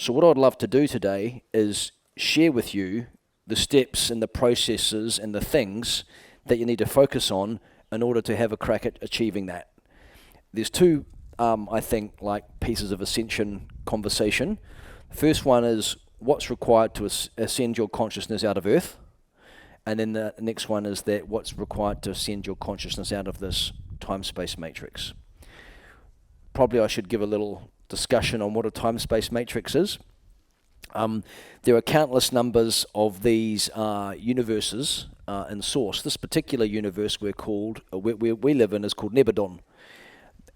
So what I'd love to do today is share with you the steps and the processes and the things that you need to focus on in order to have a crack at achieving that. There's two, I think, like pieces of ascension conversation. First one is what's required to ascend your consciousness out of Earth. And then the next one is that what's required to ascend your consciousness out of this time-space matrix. Probably I should give a little discussion on what a time-space matrix is. There are countless numbers of these universes in source. This particular universe we live in is called Nebadon.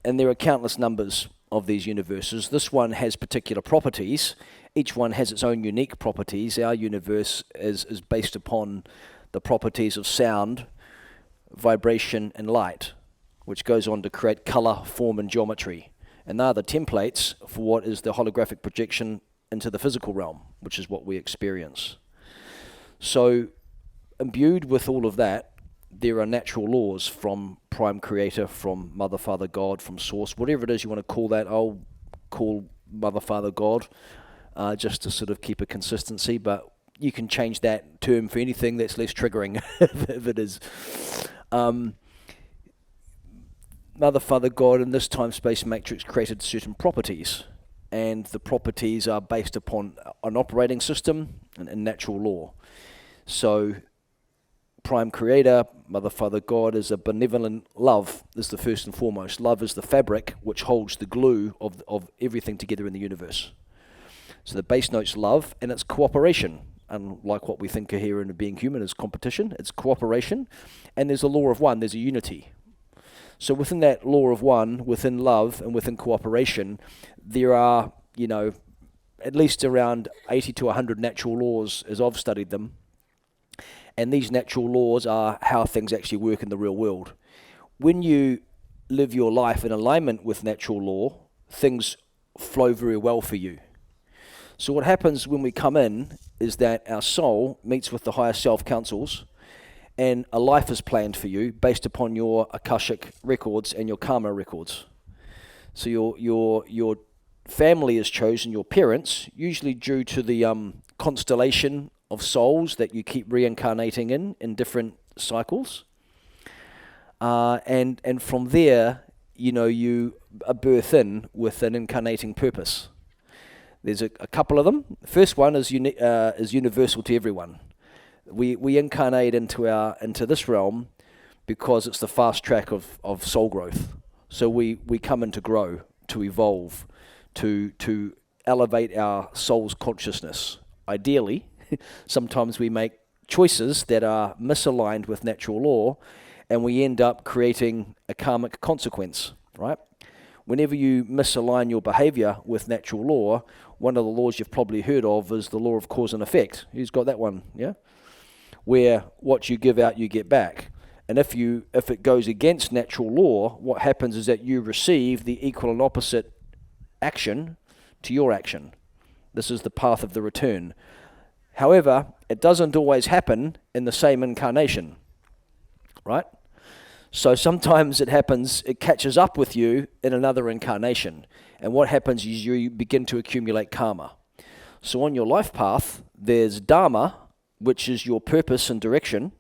And there are countless numbers of these universes. This one has particular properties. Each one has its own unique properties. Our universe is based upon the properties of sound, vibration, and light, which goes on to create color, form, and geometry. And they're the templates for what is the holographic projection into the physical realm, which is what we experience. So, imbued with all of that, there are natural laws from Prime Creator, from Mother, Father, God, from Source, whatever it is you want to call that. I'll call Mother, Father, God, just to sort of keep a consistency, but you can change that term for anything that's less triggering, if it is. Mother, Father, God, in this time-space matrix created certain properties, and the properties are based upon an operating system and natural law. So, Prime Creator, Mother, Father, God is a benevolent love, is the first and foremost. Love is the fabric which holds the glue of everything together in the universe. So the base note's love, and it's cooperation. Unlike what we think of here in being human as competition, it's cooperation. And there's a law of one, there's a unity. So within that law of one, within love and within cooperation, there are, at least around 80 to 100 natural laws as I've studied them. And these natural laws are how things actually work in the real world. When you live your life in alignment with natural law, things flow very well for you. So what happens when we come in is that our soul meets with the higher self councils, and a life is planned for you based upon your Akashic records and your karma records. So your family is chosen, your parents, usually due to the constellation of souls that you keep reincarnating in different cycles. And from there, you are birthed in with an incarnating purpose. There's a couple of them. The first one is universal to everyone. We incarnate into this realm because it's the fast track of soul growth. So we come in to grow, to evolve, to elevate our soul's consciousness. Ideally, sometimes we make choices that are misaligned with natural law, and we end up creating a karmic consequence, right? Whenever you misalign your behavior with natural law, one of the laws you've probably heard of is the law of cause and effect. Who's got that one? Yeah? Where what you give out, you get back. And if it goes against natural law, what happens is that you receive the equal and opposite action to your action. This is the path of the return. However, it doesn't always happen in the same incarnation, right? So sometimes it catches up with you in another incarnation. And what happens is you begin to accumulate karma. So on your life path, there's dharma, which is your purpose and direction,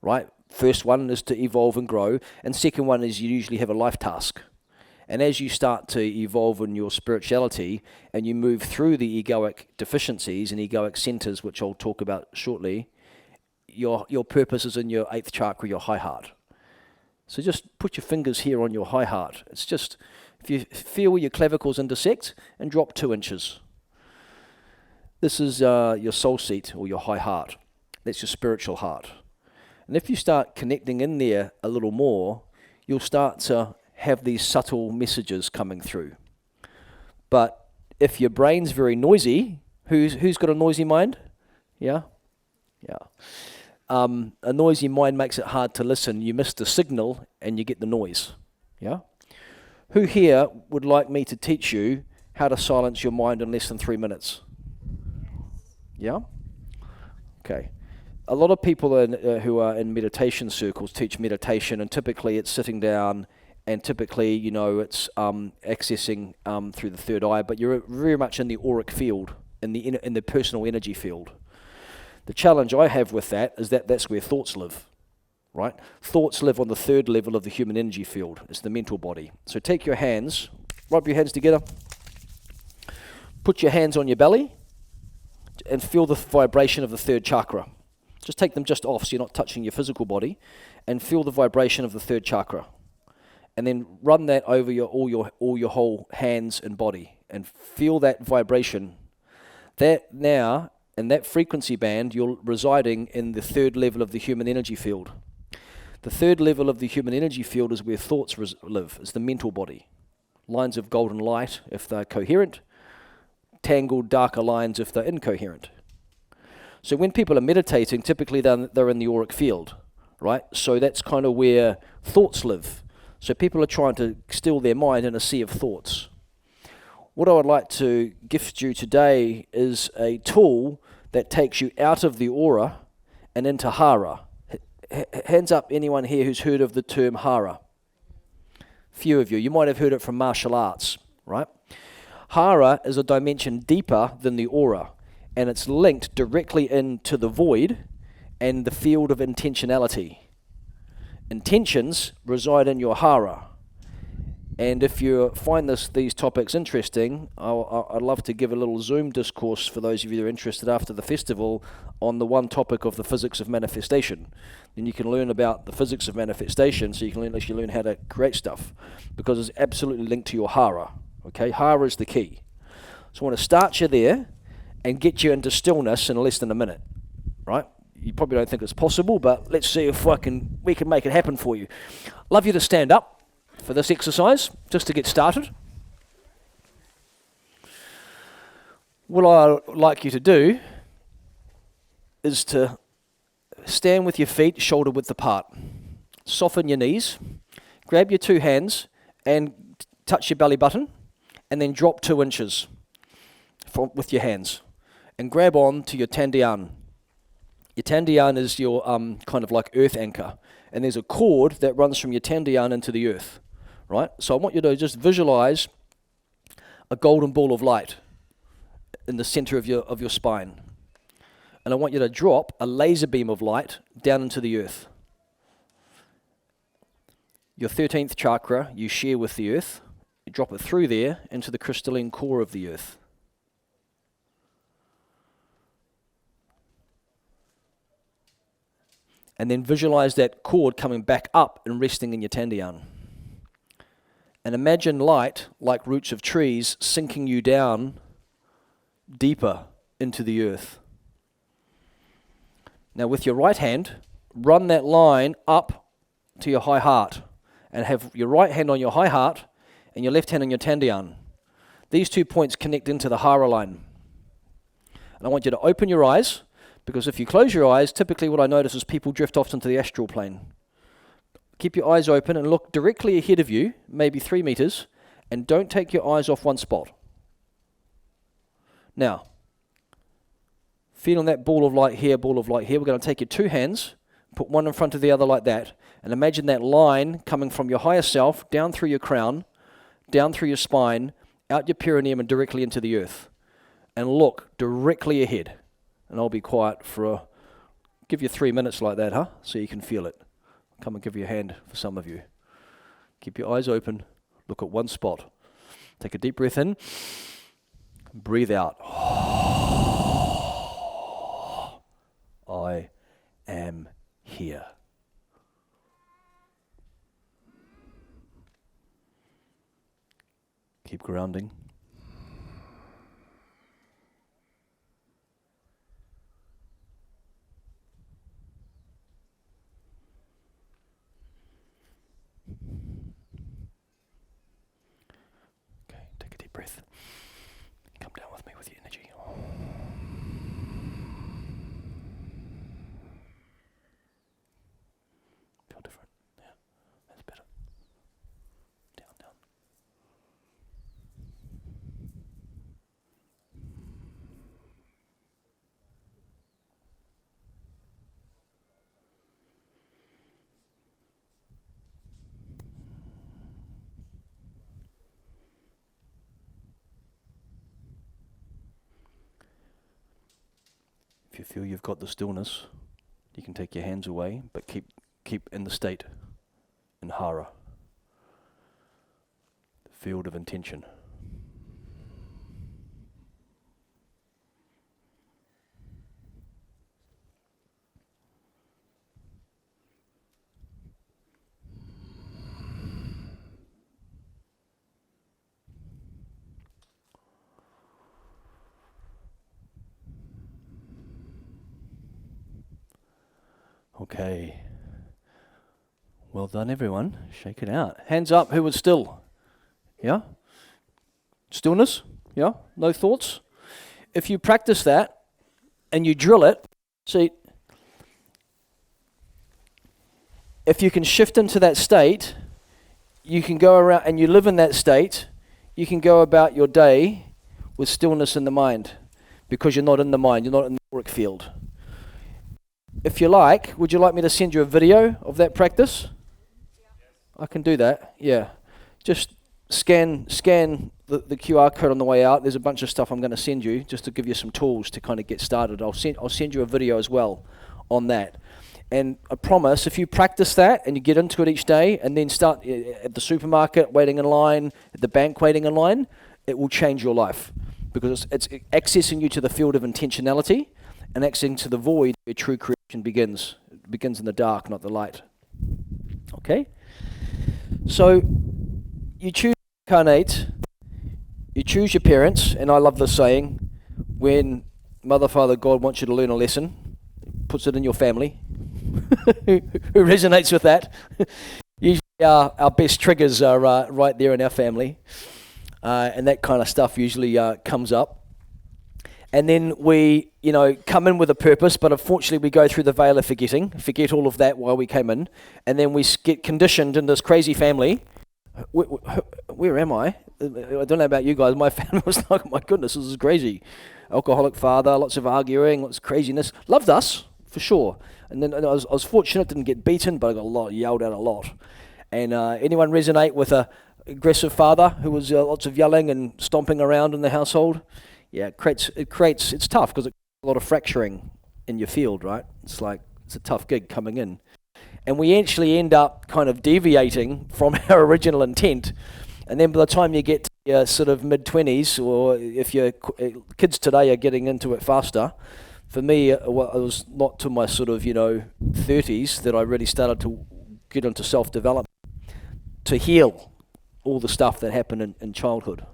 right? First one is to evolve and grow. And second one is you usually have a life task. And as you start to evolve in your spirituality and you move through the egoic deficiencies and egoic centers, which I'll talk about shortly, your purpose is in your 8th chakra, your high heart. So just put your fingers here on your high heart. It's just, if you feel where your clavicles intersect, and drop 2 inches. This is your soul seat or your high heart. That's your spiritual heart. And if you start connecting in there a little more, you'll start to have these subtle messages coming through. But if your brain's very noisy, who's got a noisy mind? Yeah? Yeah. A noisy mind makes it hard to listen. You miss the signal and you get the noise. Yeah? Who here would like me to teach you how to silence your mind in less than 3 minutes? Yeah? Okay. A lot of people who are in meditation circles teach meditation, and typically it's sitting down and typically, it's accessing through the third eye, but you're very much in the auric field, in the personal energy field. The challenge I have with that is that that's where thoughts live, right? Thoughts live on the third level of the human energy field. It's the mental body. So take your hands, rub your hands together, put your hands on your belly, and feel the vibration of the third chakra. Just take them just off so you're not touching your physical body, and feel the vibration of the third chakra. And then run that over all your whole hands and body, and feel that vibration. That now, in that frequency band, you're residing in the third level of the human energy field. The third level of the human energy field is where thoughts live. It's the mental body. Lines of golden light if they're coherent, tangled darker lines if they're incoherent. So when people are meditating, typically they're in the auric field, right? So that's kind of where thoughts live. So people are trying to still their mind in a sea of thoughts. What I would like to gift you today is a tool that takes you out of the aura and into Hara. Hands up anyone here who's heard of the term Hara. Few of you. You might have heard it from martial arts, right? Hara is a dimension deeper than the aura, and it's linked directly into the void and the field of intentionality. Intentions reside in your Hara. And if you find these topics interesting, I'd love to give a little Zoom discourse for those of you that are interested after the festival on the one topic of the physics of manifestation. Then you can learn about the physics of manifestation, so you can actually learn how to create stuff, because it's absolutely linked to your Hara. Okay, Hara is the key. So I want to start you there and get you into stillness in less than a minute, right? You probably don't think it's possible, but let's see if we can make it happen for you. Love you to stand up for this exercise, just to get started. What I'd like you to do is to stand with your feet shoulder width apart. Soften your knees, grab your two hands and touch your belly button, and then drop 2 inches with your hands. And grab on to your Tandian. Your Tandian is your kind of like earth anchor. And there's a cord that runs from your Tandian into the earth. Right? So I want you to just visualize a golden ball of light in the center of your spine. And I want you to drop a laser beam of light down into the earth. Your 13th chakra you share with the earth. You drop it through there into the crystalline core of the earth. And then visualize that cord coming back up and resting in your Tandian. And imagine light, like roots of trees, sinking you down deeper into the earth. Now with your right hand, run that line up to your high heart. And have your right hand on your high heart and your left hand on your Tandian. These 2 points connect into the Hara line. And I want you to open your eyes, because if you close your eyes, typically what I notice is people drift off into the astral plane. Keep your eyes open and look directly ahead of you, maybe 3 meters, and don't take your eyes off one spot. Now, feeling that ball of light here, we're going to take your 2 hands, put one in front of the other like that, and imagine that line coming from your higher self, down through your crown, down through your spine, out your perineum and directly into the earth. And look directly ahead. And I'll be quiet give you 3 minutes like that, so you can feel it. Come and give you a hand for some of you. Keep your eyes open. Look at one spot. Take a deep breath in. Breathe out. I am here. Keep grounding. Breath. Come down with me with your energy. Feel different. Yeah, that's better. Down, down. feel you've got the stillness, you can take your hands away, but keep in the state, in Hara, the field of intention. Okay. Well done, everyone. Shake it out. Hands up who was still. Yeah? Stillness? Yeah? No thoughts? If you practice that and you drill it, see, if you can shift into that state, you can go around and you live in that state, you can go about your day with stillness in the mind because you're not in the mind, you're not in the auric field. If you like, would you like me to send you a video of that practice? I can do that, yeah. Just scan the QR code on the way out. There's a bunch of stuff I'm going to send you just to give you some tools to kind of get started. I'll send you a video as well on that. And I promise, if you practice that and you get into it each day and then start at the supermarket waiting in line, at the bank waiting in line, it will change your life because it's accessing you to the field of intentionality and accessing to the void where true creation begins. It begins in the dark, not the light. Okay? So you choose to incarnate, you choose your parents, and I love this saying, when Mother, Father, God wants you to learn a lesson, puts it in your family. Who resonates with that? Usually our best triggers are right there in our family, and that kind of stuff usually comes up. And then we, come in with a purpose, but unfortunately we go through the veil of forget all of that while we came in, and then we get conditioned in this crazy family. Where am I? I don't know about you guys. My family was like, oh my goodness, this is crazy. Alcoholic father, lots of arguing, lots of craziness. Loved us, for sure. And then I was fortunate, didn't get beaten, but I got yelled at a lot. And anyone resonate with a aggressive father who was lots of yelling and stomping around in the household? Yeah, it's tough because it's a lot of fracturing in your field, right? It's a tough gig coming in. And we actually end up kind of deviating from our original intent. And then by the time you get to your sort of mid-20s, or if your kids today are getting into it faster, for me, it was not to my sort of, 30s that I really started to get into self-development, to heal all the stuff that happened in childhood.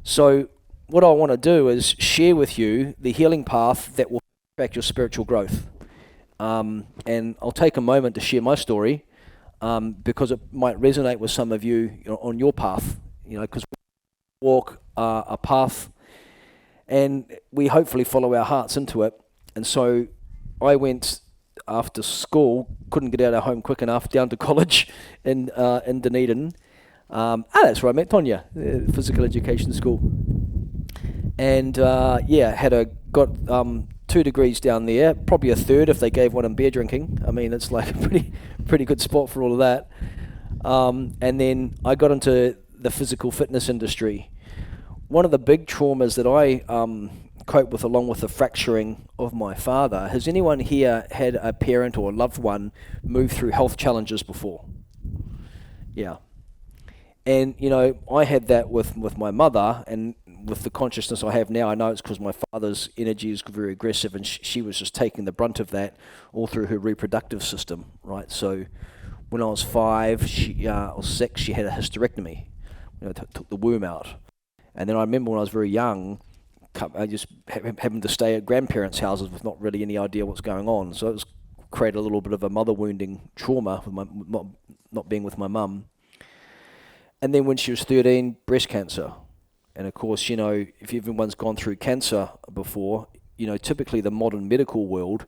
So what I want to do is share with you the healing path that will impact your spiritual growth. And I'll take a moment to share my story because it might resonate with some of you, on your path, because we walk a path and we hopefully follow our hearts into it. And so I went after school, couldn't get out of home quick enough, down to college in Dunedin. That's where I met Tonya, physical education school. And got 2 degrees down there, probably a third if they gave one in beer drinking. I mean, it's like a pretty good spot for all of that. And then I got into the physical fitness industry. One of the big traumas that I cope with, along with the fracturing of my father, has anyone here had a parent or a loved one move through health challenges before? Yeah. And, I had that with my mother, and with the consciousness I have now, I know it's because my father's energy is very aggressive, and she was just taking the brunt of that all through her reproductive system, right? So when I was 5 or 6, she had a hysterectomy, took the womb out. And then I remember when I was very young, I just having to stay at grandparents' houses with not really any idea what's going on. So it was created a little bit of a mother wounding trauma with my not being with my mum. And then when she was 13, breast cancer. And of course, if everyone's gone through cancer before, typically the modern medical world,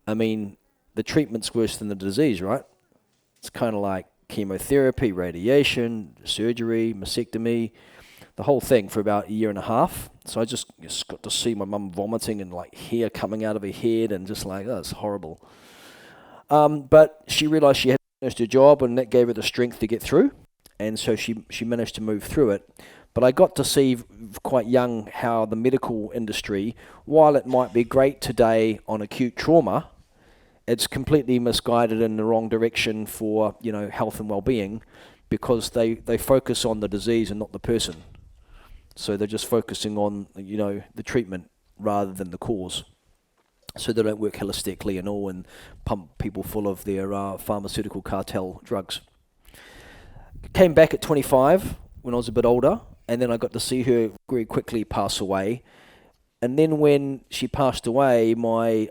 I mean, the treatment's worse than the disease, right? It's kind of like chemotherapy, radiation, surgery, mastectomy, the whole thing for about a year and a half. So I just got to see my mum vomiting and hair coming out of her head and just it's horrible. But she realized she had finished her job, and that gave her the strength to get through. And so she managed to move through it. But I got to see quite young how the medical industry, while it might be great today on acute trauma, it's completely misguided in the wrong direction for, health and well-being, because they focus on the disease and not the person. So they're just focusing on, the treatment rather than the cause. So they don't work holistically and all, and pump people full of their pharmaceutical cartel drugs. Came back at 25 when I was a bit older, and then I got to see her very quickly pass away. And then when she passed away, it was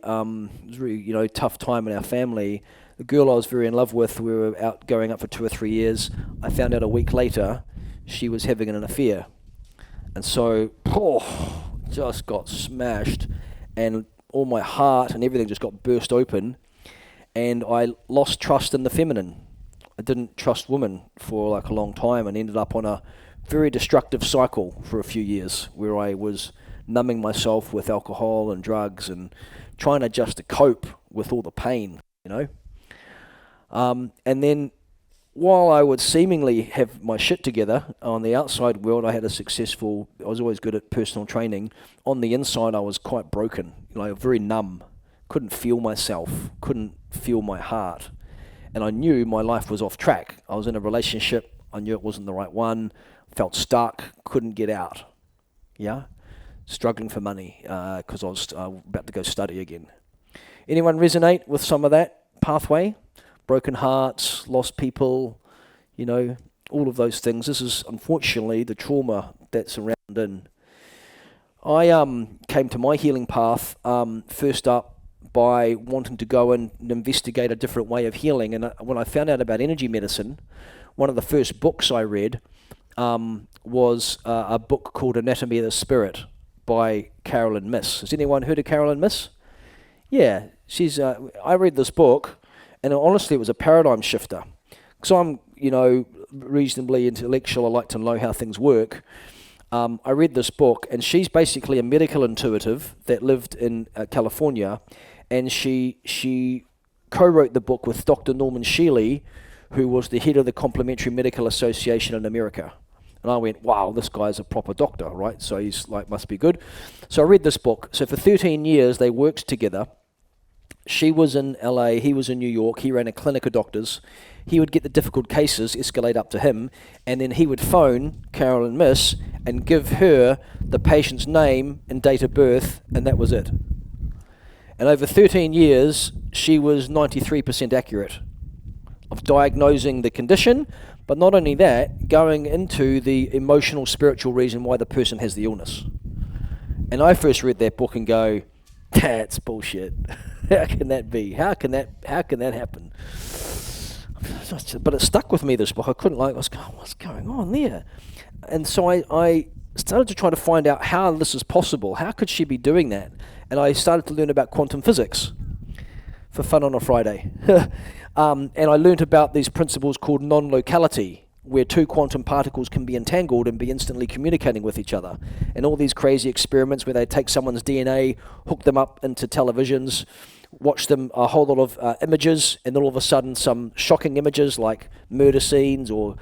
really, tough time in our family. The girl I was very in love with, we were out going up for 2 or 3 years. I found out a week later she was having an affair. And so, just got smashed, and all my heart and everything just got burst open, and I lost trust in the feminine. I didn't trust women for like a long time, and ended up on a very destructive cycle for a few years where I was numbing myself with alcohol and drugs and trying to just to cope with all the pain, And then while I would seemingly have my shit together on the outside world, I was always good at personal training. On the inside, I was quite broken, very numb, couldn't feel myself, couldn't feel my heart. And I knew my life was off track. I was in a relationship, I knew it wasn't the right one, felt stuck, couldn't get out, struggling for money because I was about to go study again. Anyone resonate with some of that pathway? Broken hearts, lost people, all of those things. This is unfortunately the trauma that's around in. I came to my healing path first up by wanting to go and investigate a different way of healing. And when I found out about energy medicine, one of the first books I read was a book called Anatomy of the Spirit by Carolyn Myss. Has anyone heard of Carolyn Myss? Yeah, I read this book, and honestly it was a paradigm shifter. Because I'm, reasonably intellectual, I like to know how things work. I read this book, and she's basically a medical intuitive that lived in California, and she co-wrote the book with Dr. Norman Shealy, who was the head of the Complementary Medical Association in America. And I went, wow, this guy's a proper doctor, right? So he's must be good. So I read this book. So for 13 years, they worked together. She was in LA, he was in New York, he ran a clinic of doctors. He would get the difficult cases escalate up to him, and then he would phone Carolyn Myss and give her the patient's name and date of birth, and that was it. And over 13 years, she was 93% accurate of diagnosing the condition, but not only that, going into the emotional, spiritual reason why the person has the illness. And I first read that book and go, that's bullshit. How can that be? How can that happen? But it stuck with me, this book. I couldn't what's going on there? And so I started to try to find out how this is possible. How could she be doing that? And I started to learn about quantum physics for fun on a Friday. And I learned about these principles called non-locality, where two quantum particles can be entangled and be instantly communicating with each other. And all these crazy experiments where they take someone's DNA, hook them up into televisions, watch them a whole lot of images, and then all of a sudden some shocking images like murder scenes or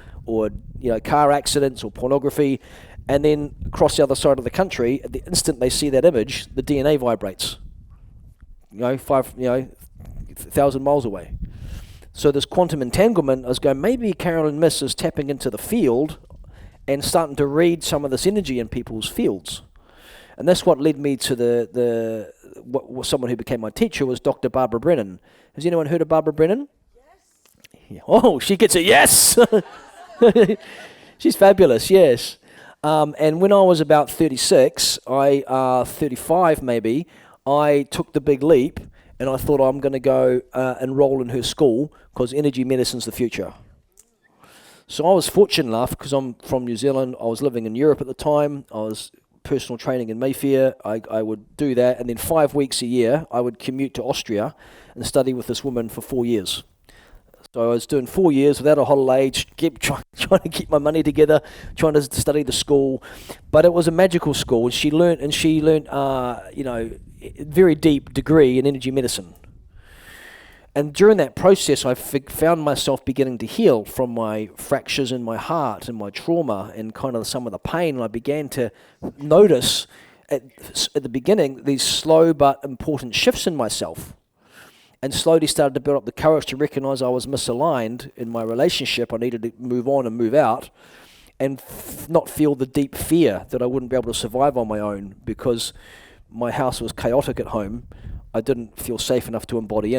car accidents or pornography, and then across the other side of the country, at the instant they see that image, the DNA vibrates. 1,000 miles away. So this quantum entanglement, I was going, maybe Carolyn Myss is tapping into the field and starting to read some of this energy in people's fields. And that's what led me to someone who became my teacher was Dr. Barbara Brennan. Has anyone heard of Barbara Brennan? Yes. Oh, she gets a yes! She's fabulous, yes. And when I was about 36, 35 maybe, I took the big leap, and I thought I'm going to go enroll in her school because energy medicine's the future. So I was fortunate enough, because I'm from New Zealand, I was living in Europe at the time, I was personal training in Mayfair, I would do that, and then 5 weeks a year I would commute to Austria and study with this woman for 4 years. So I was doing 4 years without a holiday, trying to keep my money together, trying to study the school. But it was a magical school, and she learnt very deep degree in energy medicine. And during that process, I found myself beginning to heal from my fractures in my heart and my trauma and kind of some of the pain. And I began to notice at the beginning these slow but important shifts in myself, and slowly started to build up the courage to recognize I was misaligned in my relationship. I needed to move on and move out, and not feel the deep fear that I wouldn't be able to survive on my own because my house was chaotic at home. I didn't feel safe enough to embody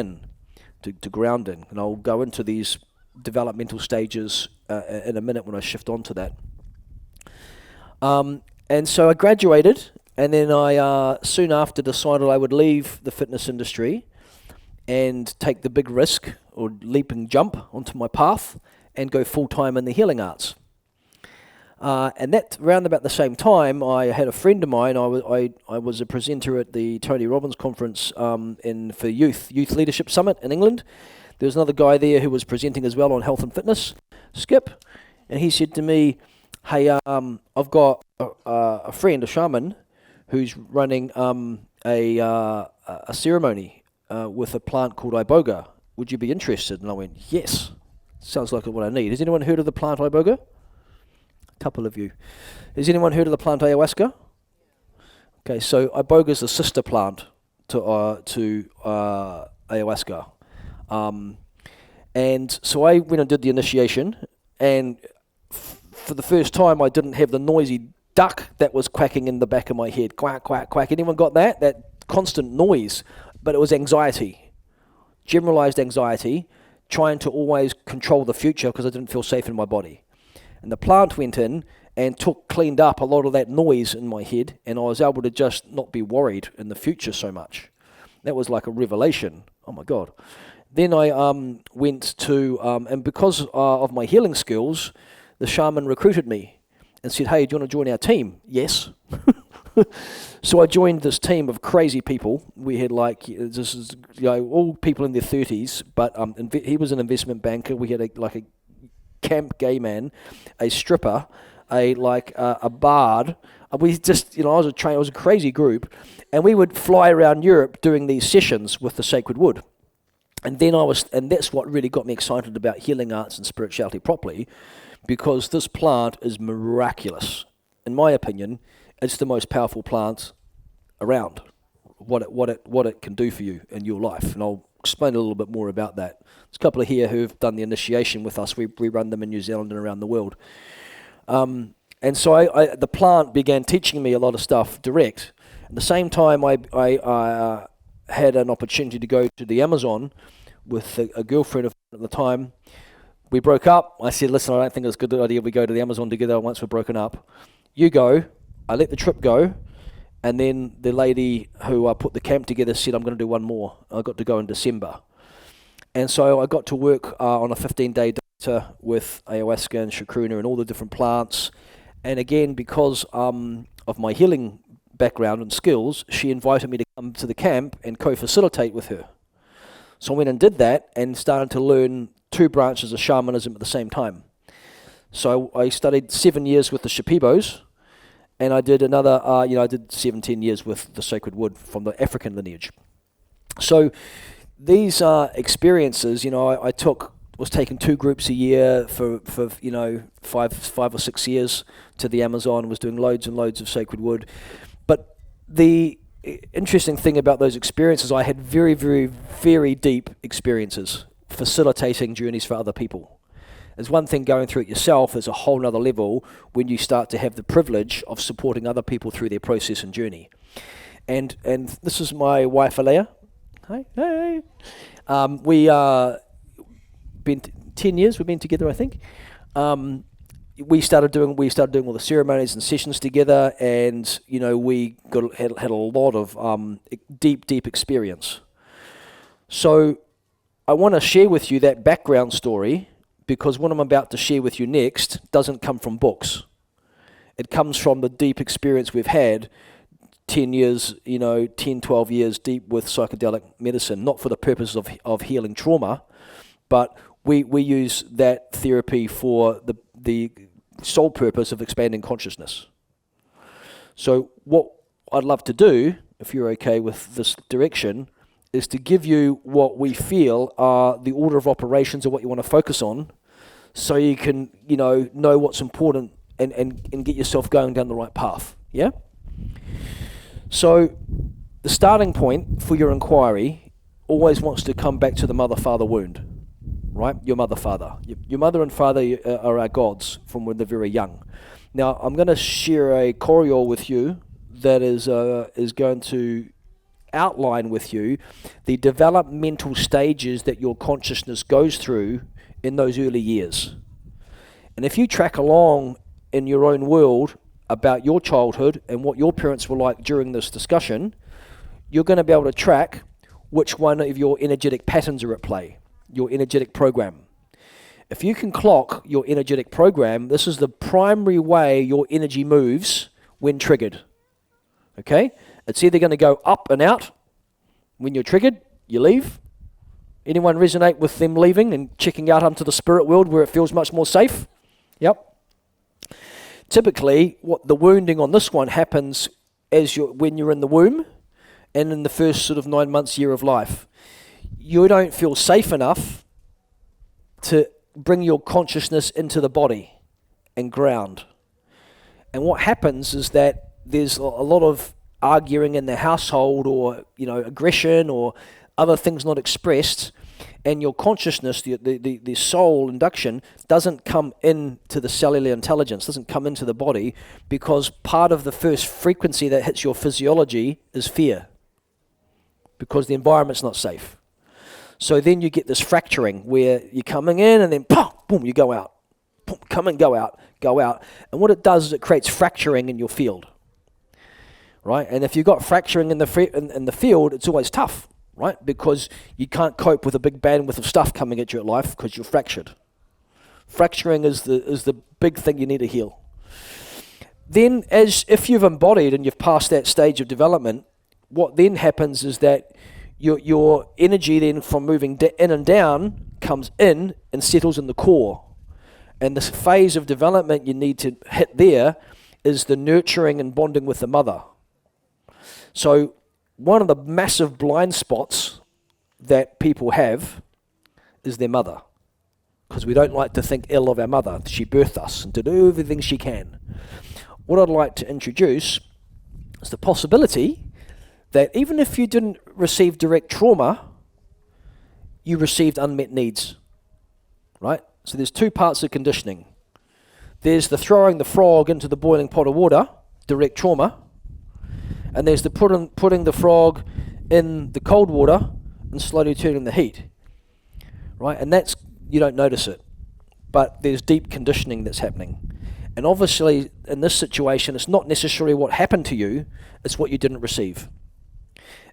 to ground in. And I'll go into these developmental stages in a minute when I shift on to that. And so I graduated, and then I soon after decided I would leave the fitness industry and take the big risk or leap and jump onto my path and go full-time in the healing arts. And that around about the same time, I had a friend of mine. I was a presenter at the Tony Robbins conference for Youth Leadership Summit in England. There was another guy there who was presenting as well on health and fitness, Skip, and he said to me, "Hey, I've got a friend, a shaman, who's running a ceremony with a plant called iboga. Would you be interested?" And I went, "Yes, sounds like what I need." Has anyone heard of the plant iboga? Couple of you. Has anyone heard of the plant ayahuasca? Okay, so iboga is the sister plant to ayahuasca, and so I went and did the initiation, and for the first time I didn't have the noisy duck that was quacking in the back of my head. Quack, quack, quack. Anyone got that? That constant noise, but it was anxiety, generalized anxiety, trying to always control the future because I didn't feel safe in my body. And the plant went in and cleaned up a lot of that noise in my head, and I was able to just not be worried in the future so much. That was like a revelation. Oh my God. Then I went to, and because of my healing skills, the shaman recruited me and said, "Hey, do you want to join our team?" Yes. So I joined this team of crazy people. We had all people in their 30s, but he was an investment banker. We had a camp gay man, a stripper, a bard. We just, I was it was a crazy group, and we would fly around Europe doing these sessions with the sacred wood. And that's what really got me excited about healing arts and spirituality properly, because this plant is miraculous. In my opinion, it's the most powerful plant around. What it can do for you in your life, and I'll explain a little bit more about that. There's a couple of here who've done the initiation with us. We run them in New Zealand and around the world. And so the plant began teaching me a lot of stuff direct. At the same time, I had an opportunity to go to the Amazon with a girlfriend at the time. We broke up. I said, "Listen, I don't think it's a good idea if we go to the Amazon together once we're broken up. You go." I let the trip go. And then the lady who put the camp together said, "I'm going to do one more." I got to go in December. And so I got to work on a 15-day data with ayahuasca and chacruna and all the different plants. And again, because of my healing background and skills, she invited me to come to the camp and co-facilitate with her. So I went and did that and started to learn 2 branches of shamanism at the same time. So I studied 7 years with the Shipibos, and I did another, I did 17 years with the sacred wood from the African lineage. So these experiences, I was taking 2 groups a year for 5 or 6 years to the Amazon, was doing loads and loads of sacred wood. But the interesting thing about those experiences, I had very, very, very deep experiences facilitating journeys for other people. There's one thing going through it yourself, there's a whole nother level when you start to have the privilege of supporting other people through their process and journey. And this is my wife, Alea. Hi. Hey. We been 10 years we've been together, I think. We started doing all the ceremonies and sessions together, and we had a lot of deep experience. So I want to share with you that background story, because what I'm about to share with you next doesn't come from books. It comes from the deep experience we've had, 10 years, 10, 12 years deep with psychedelic medicine, not for the purpose of healing trauma, but we use that therapy for the sole purpose of expanding consciousness. So what I'd love to do, if you're okay with this direction, is to give you what we feel are the order of operations of what you want to focus on, so you can, know what's important and get yourself going down the right path. Yeah? So the starting point for your inquiry always wants to come back to the mother-father wound, right? Your mother-father. Your mother and father are our gods from when they're very young. Now, I'm going to share a choreo with you that is going to outline with you the developmental stages that your consciousness goes through in those early years. And if you track along in your own world about your childhood and what your parents were like during this discussion, you're going to be able to track which one of your energetic patterns are at play, your energetic program. If you can clock your energetic program, this is the primary way your energy moves when triggered. Okay? It's either going to go up and out. When you're triggered, you leave. Anyone resonate with them leaving and checking out onto the spirit world where it feels much more safe? Yep. Typically, what the wounding on this one happens when you're in the womb and in the first sort of 9 months, year of life. You don't feel safe enough to bring your consciousness into the body and ground. And what happens is that there's a lot of arguing in the household, or aggression or other things not expressed, and your consciousness, the soul induction, doesn't come into the cellular intelligence, doesn't come into the body, because part of the first frequency that hits your physiology is fear, because the environment's not safe. So then you get this fracturing where you're coming in and then boom, you go out. Boom, come in, go out. And what it does is it creates fracturing in your field. Right? And if you've got fracturing in the field, it's always tough, right? Because you can't cope with a big bandwidth of stuff coming at you at life because you're fractured. Fracturing is the big thing you need to heal. Then, if you've embodied and you've passed that stage of development, what then happens is that your energy then from moving in and down comes in and settles in the core. And this phase of development you need to hit there is the nurturing and bonding with the mother. So one of the massive blind spots that people have is their mother, because we don't like to think ill of our mother. She birthed us and to do everything she can. What I'd like to introduce is the possibility that even if you didn't receive direct trauma, you received unmet needs, right? So there's two parts of conditioning. There's the throwing the frog into the boiling pot of water, direct trauma, and there's the putting the frog in the cold water and slowly turning the heat, right? And that's, you don't notice it, but there's deep conditioning that's happening. And obviously, in this situation, it's not necessarily what happened to you, it's what you didn't receive.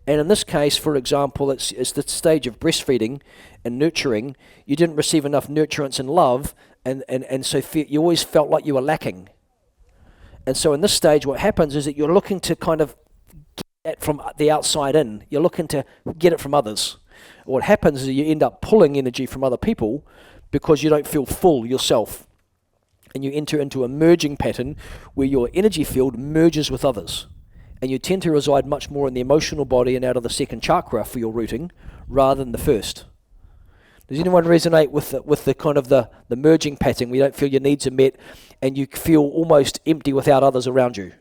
And in this case, for example, it's the stage of breastfeeding and nurturing. You didn't receive enough nurturance and love, and so you always felt like you were lacking. And so in this stage, what happens is that you're looking to kind of get it from the outside in. You're looking to get it from others. What happens is you end up pulling energy from other people because you don't feel full yourself. And you enter into a merging pattern where your energy field merges with others. And you tend to reside much more in the emotional body and out of the second chakra for your rooting rather than the first. Does anyone resonate with the kind of the merging pattern where you don't feel your needs are met and you feel almost empty without others around you?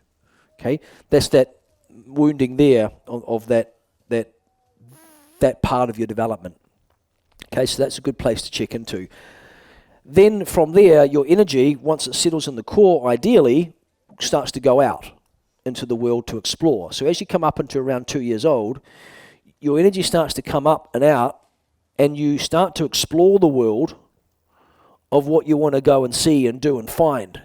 Okay, that's that wounding there of that part of your development. Okay, so that's a good place to check into. Then from there, your energy, once it settles in the core, ideally, starts to go out into the world to explore. So as you come up into around 2 years old, your energy starts to come up and out, and you start to explore the world of what you want to go and see and do and find.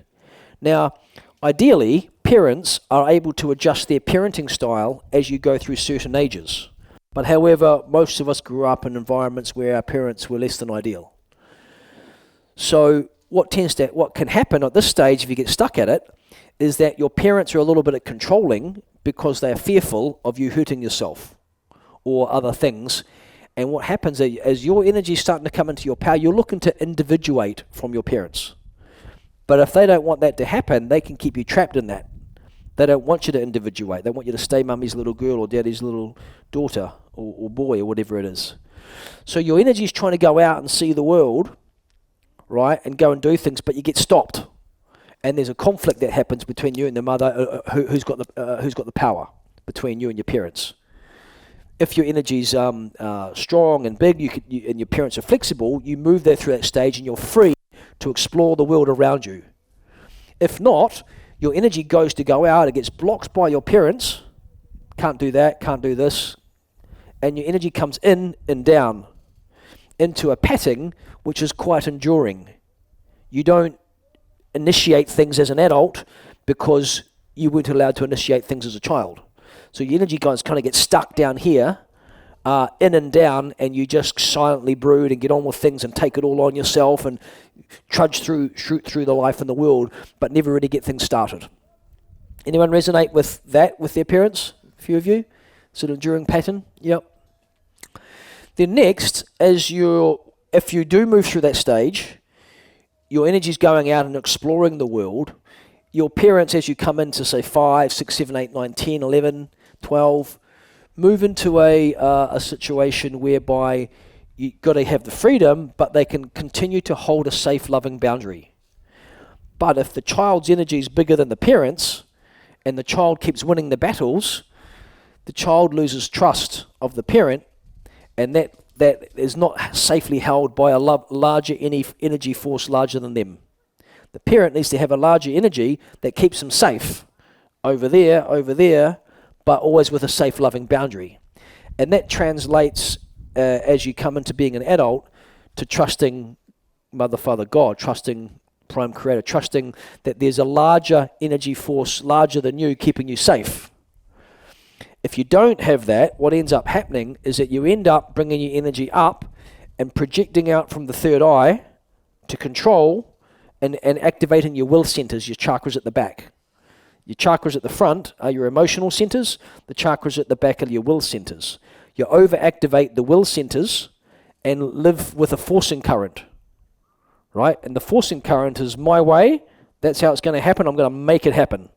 Now, ideally, parents are able to adjust their parenting style as you go through certain ages. But however, most of us grew up in environments where our parents were less than ideal. So what can happen at this stage if you get stuck at it is that your parents are a little bit controlling because they are fearful of you hurting yourself or other things. And what happens is, as your energy is starting to come into your power, you're looking to individuate from your parents. But if they don't want that to happen, they can keep you trapped in that. They don't want you to individuate. They want you to stay mummy's little girl or daddy's little daughter or boy or whatever it is. So your energy is trying to go out and see the world, right, and go and do things, but you get stopped. And there's a conflict that happens between you and the mother who's got the power between you and your parents. If your energy's strong and big, and your parents are flexible, you move there through that stage and you're free to explore the world around you. If not, your energy goes to go out, it gets blocked by your parents, can't do that, can't do this, and your energy comes in and down into a pattern which is quite enduring. You don't initiate things as an adult because you weren't allowed to initiate things as a child. So your energy guys kind of get stuck down here, in and down, and you just silently brood and get on with things and take it all on yourself and shoot through the life and the world, but never really get things started. Anyone resonate with that, with their parents? A few of you? Sort of enduring pattern? Yep. Then next, if you do move through that stage, your energy's going out and exploring the world. Your parents, as you come into, say, 5, 6, 7, 8, 9, 10, 11, 12, move into a situation whereby you've got to have the freedom, but they can continue to hold a safe, loving boundary. But if the child's energy is bigger than the parents, and the child keeps winning the battles, the child loses trust of the parent, and that is not safely held by a larger energy force larger than them. The parent needs to have a larger energy that keeps them safe over there, but always with a safe, loving boundary. And that translates, as you come into being an adult, to trusting Mother, Father, God, trusting Prime Creator, trusting that there's a larger energy force, larger than you, keeping you safe. If you don't have that, what ends up happening is that you end up bringing your energy up and projecting out from the third eye to control and activating your will centers, your chakras at the back. Your chakras at the front are your emotional centers. The chakras at the back are your will centers. You overactivate the will centers and live with a forcing current, right? And the forcing current is my way. That's how it's going to happen. I'm going to make it happen.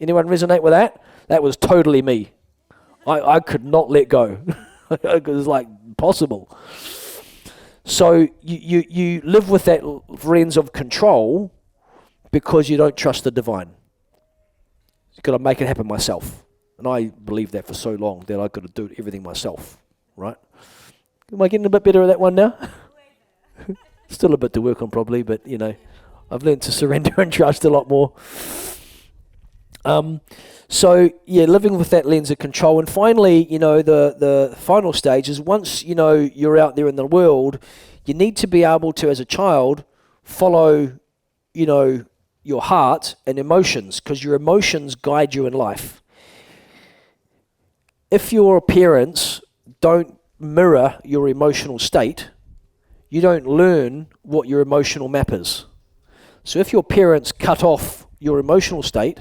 Anyone resonate with that? That was totally me. I could not let go. It was like impossible. So you live with that lens of control because you don't trust the divine. You've got to make it happen myself. And I believed that for so long that I've got to do everything myself, right? Am I getting a bit better at that one now? Still a bit to work on probably, but I've learned to surrender and trust a lot more. So yeah, living with that lens of control. And finally, the final stage is once, you're out there in the world, you need to be able to, as a child, follow, your heart and emotions, because your emotions guide you in life. If your parents don't mirror your emotional state, you don't learn what your emotional map is. So if your parents cut off your emotional state,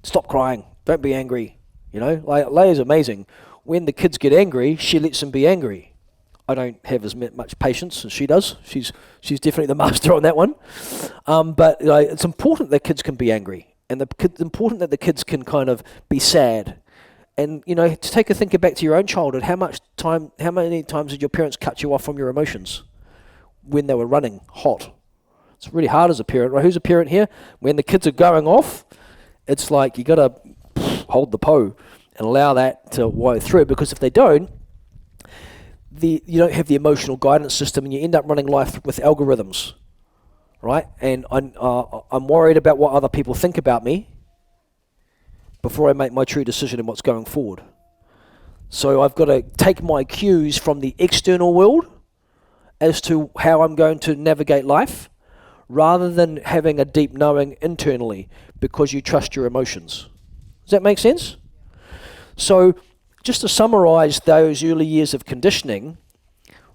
stop crying, don't be angry. Like Leia's amazing. When the kids get angry, she lets them be angry. I don't have as much patience as she does. She's definitely the master on that one. But it's important that kids can be angry, and it's important that the kids can kind of be sad. And to take a thinker back to your own childhood, how many times did your parents cut you off from your emotions when they were running hot? It's really hard as a parent, right? Who's a parent here? When the kids are going off, it's like you got to hold the po and allow that to wire through, because if they don't, you don't have the emotional guidance system, and you end up running life with algorithms, right? And I'm worried about what other people think about me before I make my true decision in what's going forward. So I've got to take my cues from the external world as to how I'm going to navigate life, rather than having a deep knowing internally because you trust your emotions. Does that make sense? So just to summarize those early years of conditioning,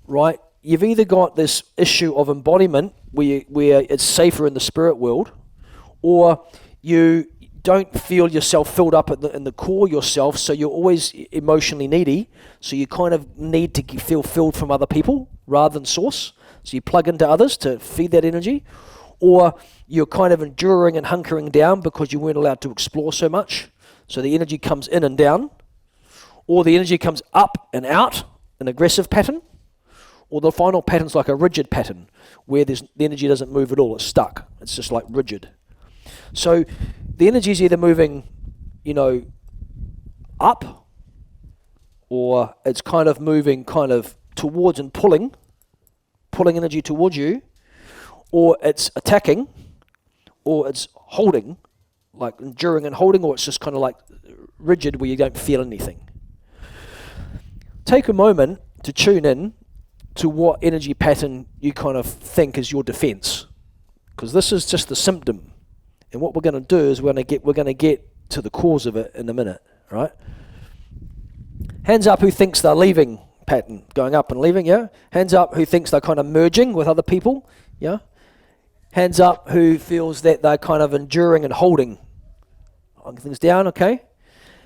right, you've either got this issue of embodiment where it's safer in the spirit world, or you don't feel yourself filled up in the core yourself, so you're always emotionally needy, so you kind of need to feel filled from other people rather than source, so you plug into others to feed that energy. or you're kind of enduring and hunkering down because you weren't allowed to explore so much. So the energy comes in and down, or the energy comes up and out, an aggressive pattern, or the final pattern's like a rigid pattern where the energy doesn't move at all, it's stuck. It's just like rigid. So the energy is either moving, up, or it's kind of moving kind of towards and pulling energy towards you, or it's attacking, or it's holding, like enduring and holding, or it's just kind of like rigid where you don't feel anything. Take a moment to tune in to what energy pattern you kind of think is your defense, because this is just the symptom, and what we're going to do is we're going to get to the cause of it in a minute, right? Hands up who thinks they're leaving pattern, going up and leaving, yeah? Hands up who thinks they're kind of merging with other people, yeah? Hands up who feels that they're kind of enduring and holding things down, okay?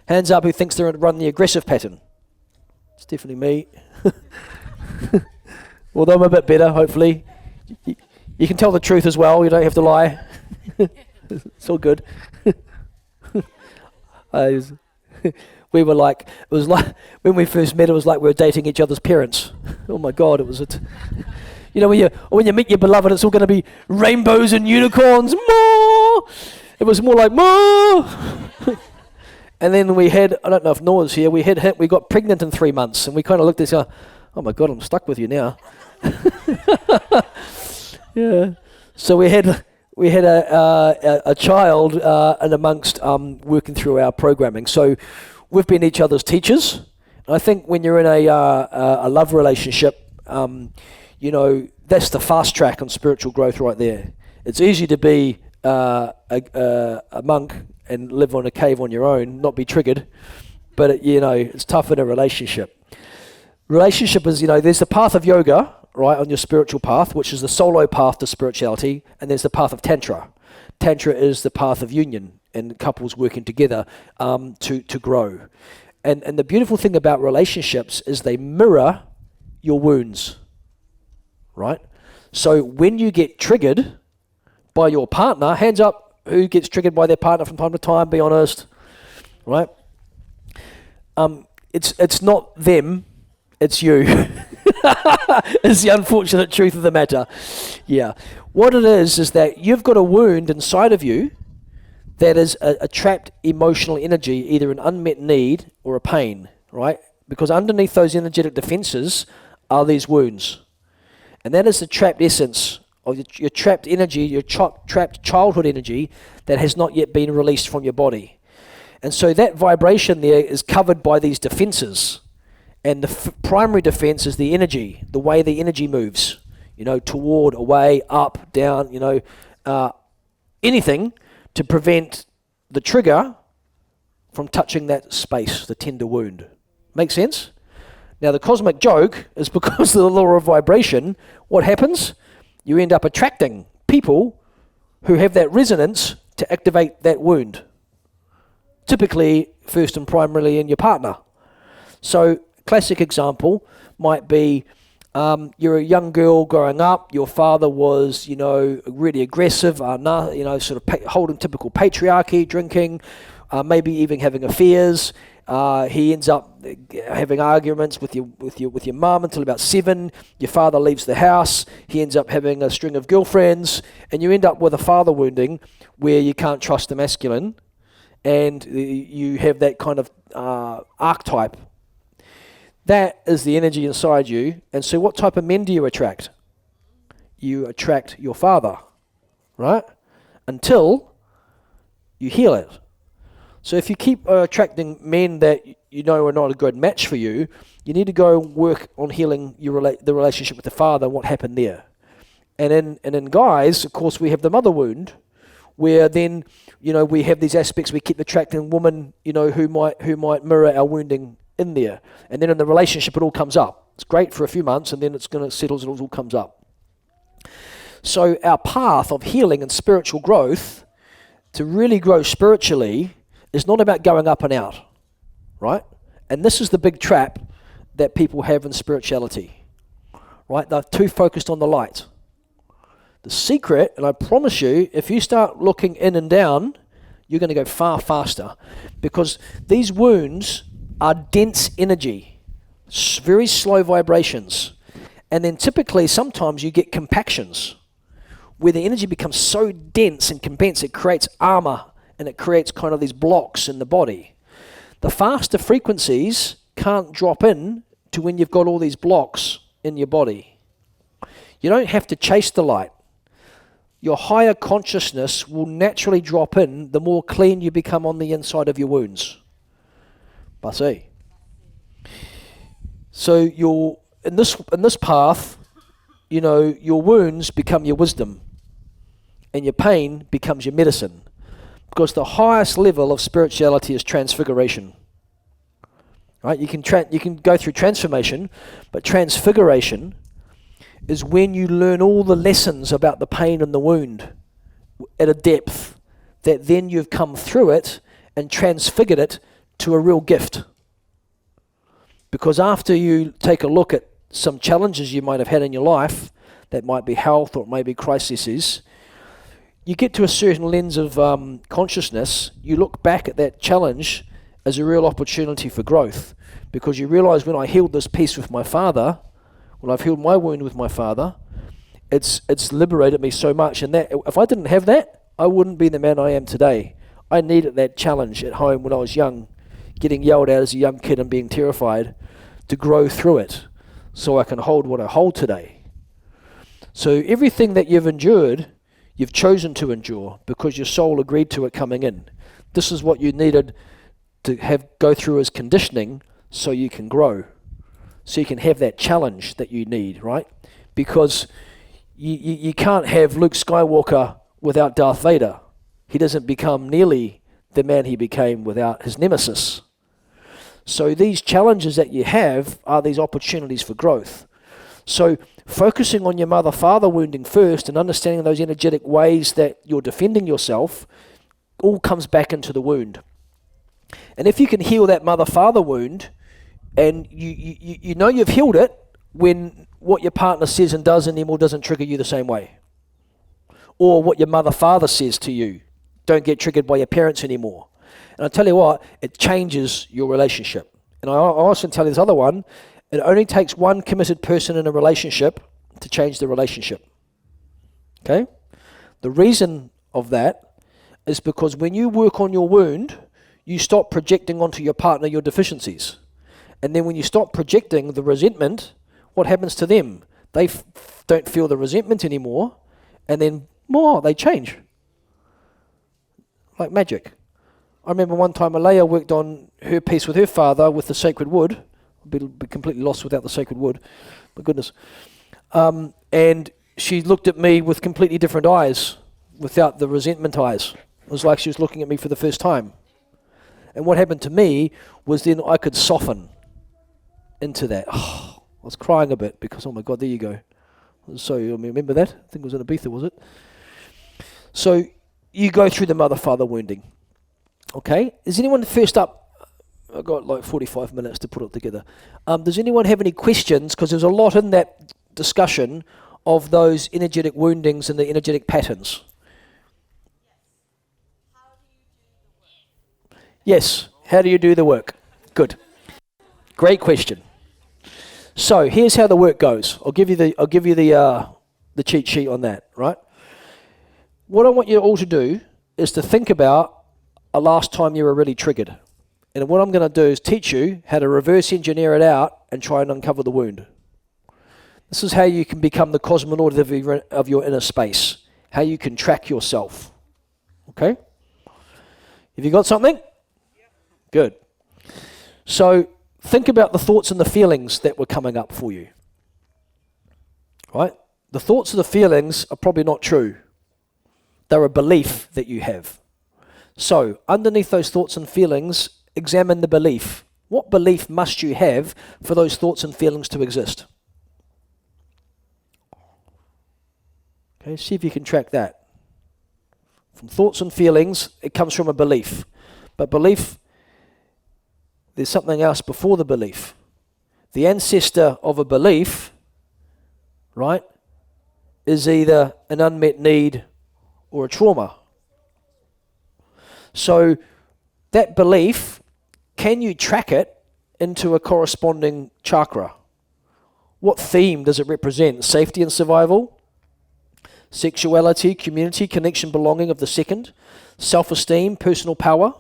Hands up who thinks they're running the aggressive pattern. It's definitely me. Although I'm a bit better, hopefully. You can tell the truth as well, you don't have to lie. It's all good. We were like, it was like, when we first met, it was like we were dating each other's parents. Oh my God, it was it. When you meet your beloved, it's all going to be rainbows and unicorns. More! It was more like, more! And then we had, I don't know if Noah's here, we got pregnant in 3 months, and we kind of looked at each other, oh my God, I'm stuck with you now. Yeah. So we had a child and amongst working through our programming. So we've been each other's teachers. I think when you're in a love relationship, that's the fast track on spiritual growth right there. It's easy to be a monk and live on a cave on your own, not be triggered, but it's tough in a relationship. Relationship is, there's the path of yoga, right, on your spiritual path, which is the solo path to spirituality, and there's the path of Tantra. Tantra is the path of union and couples working together to grow. And the beautiful thing about relationships is they mirror your wounds, right? So when you get triggered by your partner, hands up who gets triggered by their partner from time to time, be honest, right? It's not them, it's you. It's the unfortunate truth of the matter. Yeah. What it is that you've got a wound inside of you that is a trapped emotional energy, either an unmet need or a pain, right? Because underneath those energetic defenses are these wounds. And that is the trapped essence of your trapped energy, your trapped childhood energy that has not yet been released from your body. And so that vibration there is covered by these defenses. And the primary defense is the energy, the way the energy moves, toward, away, up, down, anything to prevent the trigger from touching that space, the tender wound. Make sense? Now the cosmic joke is because of the law of vibration, what happens? You end up attracting people who have that resonance to activate that wound. Typically, first and primarily in your partner. So, classic example might be you're a young girl growing up, your father was, really aggressive, sort of holding typical patriarchy, drinking, maybe even having affairs. He ends up having arguments with your mum until about 7. Your father leaves the house. He ends up having a string of girlfriends, and you end up with a father wounding where you can't trust the masculine, and you have that kind of archetype. That is the energy inside you. And so what type of men do you attract? You attract your father, right? Until you heal it. So if you keep attracting men that are not a good match for you, you need to go and work on healing the relationship with the father and what happened there. And in guys, of course, we have the mother wound, where then, we have these aspects, we keep attracting women, who might mirror our wounding in there. And then in the relationship, it all comes up. It's great for a few months, and then it's going to settle, and it all comes up. So our path of healing and spiritual growth, to really grow spiritually, is not about going up and out, right? And this is the big trap that people have in spirituality, right? They're too focused on the light. The secret, and I promise you, if you start looking in and down, you're going to go far faster, because these wounds are dense energy, very slow vibrations. And then typically, sometimes you get compactions, where the energy becomes so dense and condensed, it creates armor, and it creates kind of these blocks in the body. The faster frequencies can't drop in to when you've got all these blocks in your body. You don't have to chase the light. Your higher consciousness will naturally drop in the more clean you become on the inside of your wounds. Basi. So you're in this path, you know, your wounds become your wisdom, and your pain becomes your medicine. Because the highest level of spirituality is transfiguration. Right? You can go through transformation, but transfiguration is when you learn all the lessons about the pain and the wound at a depth that then you've come through it and transfigured it to a real gift. Because after you take a look at some challenges you might have had in your life, that might be health or it may be crises, you get to a certain lens of consciousness, you look back at that challenge as a real opportunity for growth. Because you realize, when I healed this piece with my father, when I've healed my wound with my father, it's liberated me so much. And that, if I didn't have that, I wouldn't be the man I am today. I needed that challenge at home when I was young, getting yelled at as a young kid and being terrified, to grow through it so I can hold what I hold today. So everything that you've endured, you've chosen to endure because your soul agreed to it coming in. This is what you needed to go through as conditioning so you can grow. So you can have that challenge that you need, right? Because you can't have Luke Skywalker without Darth Vader. He doesn't become nearly the man he became without his nemesis. So these challenges that you have are these opportunities for growth. So focusing on your mother-father wounding first and understanding those energetic ways that you're defending yourself all comes back into the wound. And if you can heal that mother-father wound, and you know you've healed it when what your partner says and does anymore doesn't trigger you the same way. Or what your mother-father says to you don't get triggered by your parents anymore. And I tell you what, it changes your relationship. And I also tell you this other one, it only takes one committed person in a relationship to change the relationship. Okay? The reason of that is because when you work on your wound, you stop projecting onto your partner your deficiencies. And then when you stop projecting the resentment, what happens to them? They don't feel the resentment anymore, and then they change. Like magic. I remember one time Alea worked on her piece with her father with the sacred wood. I'd be completely lost without the sacred wood. My goodness. And she looked at me with completely different eyes, without the resentment eyes. It was like she was looking at me for the first time. And what happened to me was then I could soften into that. Oh, I was crying a bit because, oh my God, there you go. So, remember that? I think it was in Ibiza, was it? So, you go through the mother-father wounding. Okay? Is anyone first up? I've got like 45 minutes to put it together. Does anyone have any questions? Because there's a lot in that discussion of those energetic woundings and the energetic patterns. Yes. How do you do the work? Good. Great question. So here's how the work goes. I'll give you the cheat sheet on that, right? What I want you all to do is to think about a last time you were really triggered. And what I'm going to do is teach you how to reverse engineer it out and try and uncover the wound. This is how you can become the cosmonaut of your inner space. How you can track yourself. Okay? Have you got something? Good. So think about the thoughts and the feelings that were coming up for you. Right? The thoughts and the feelings are probably not true. They're a belief that you have. So underneath those thoughts and feelings, examine the belief. What belief must you have for those thoughts and feelings to exist? Okay, see if you can track that. From thoughts and feelings, it comes from a belief. But belief, there's something else before the belief. The ancestor of a belief, right, is either an unmet need or a trauma. So that belief, can you track it into a corresponding chakra? What theme does it represent? Safety and survival? Sexuality, community, connection, belonging of the second? Self-esteem, personal power?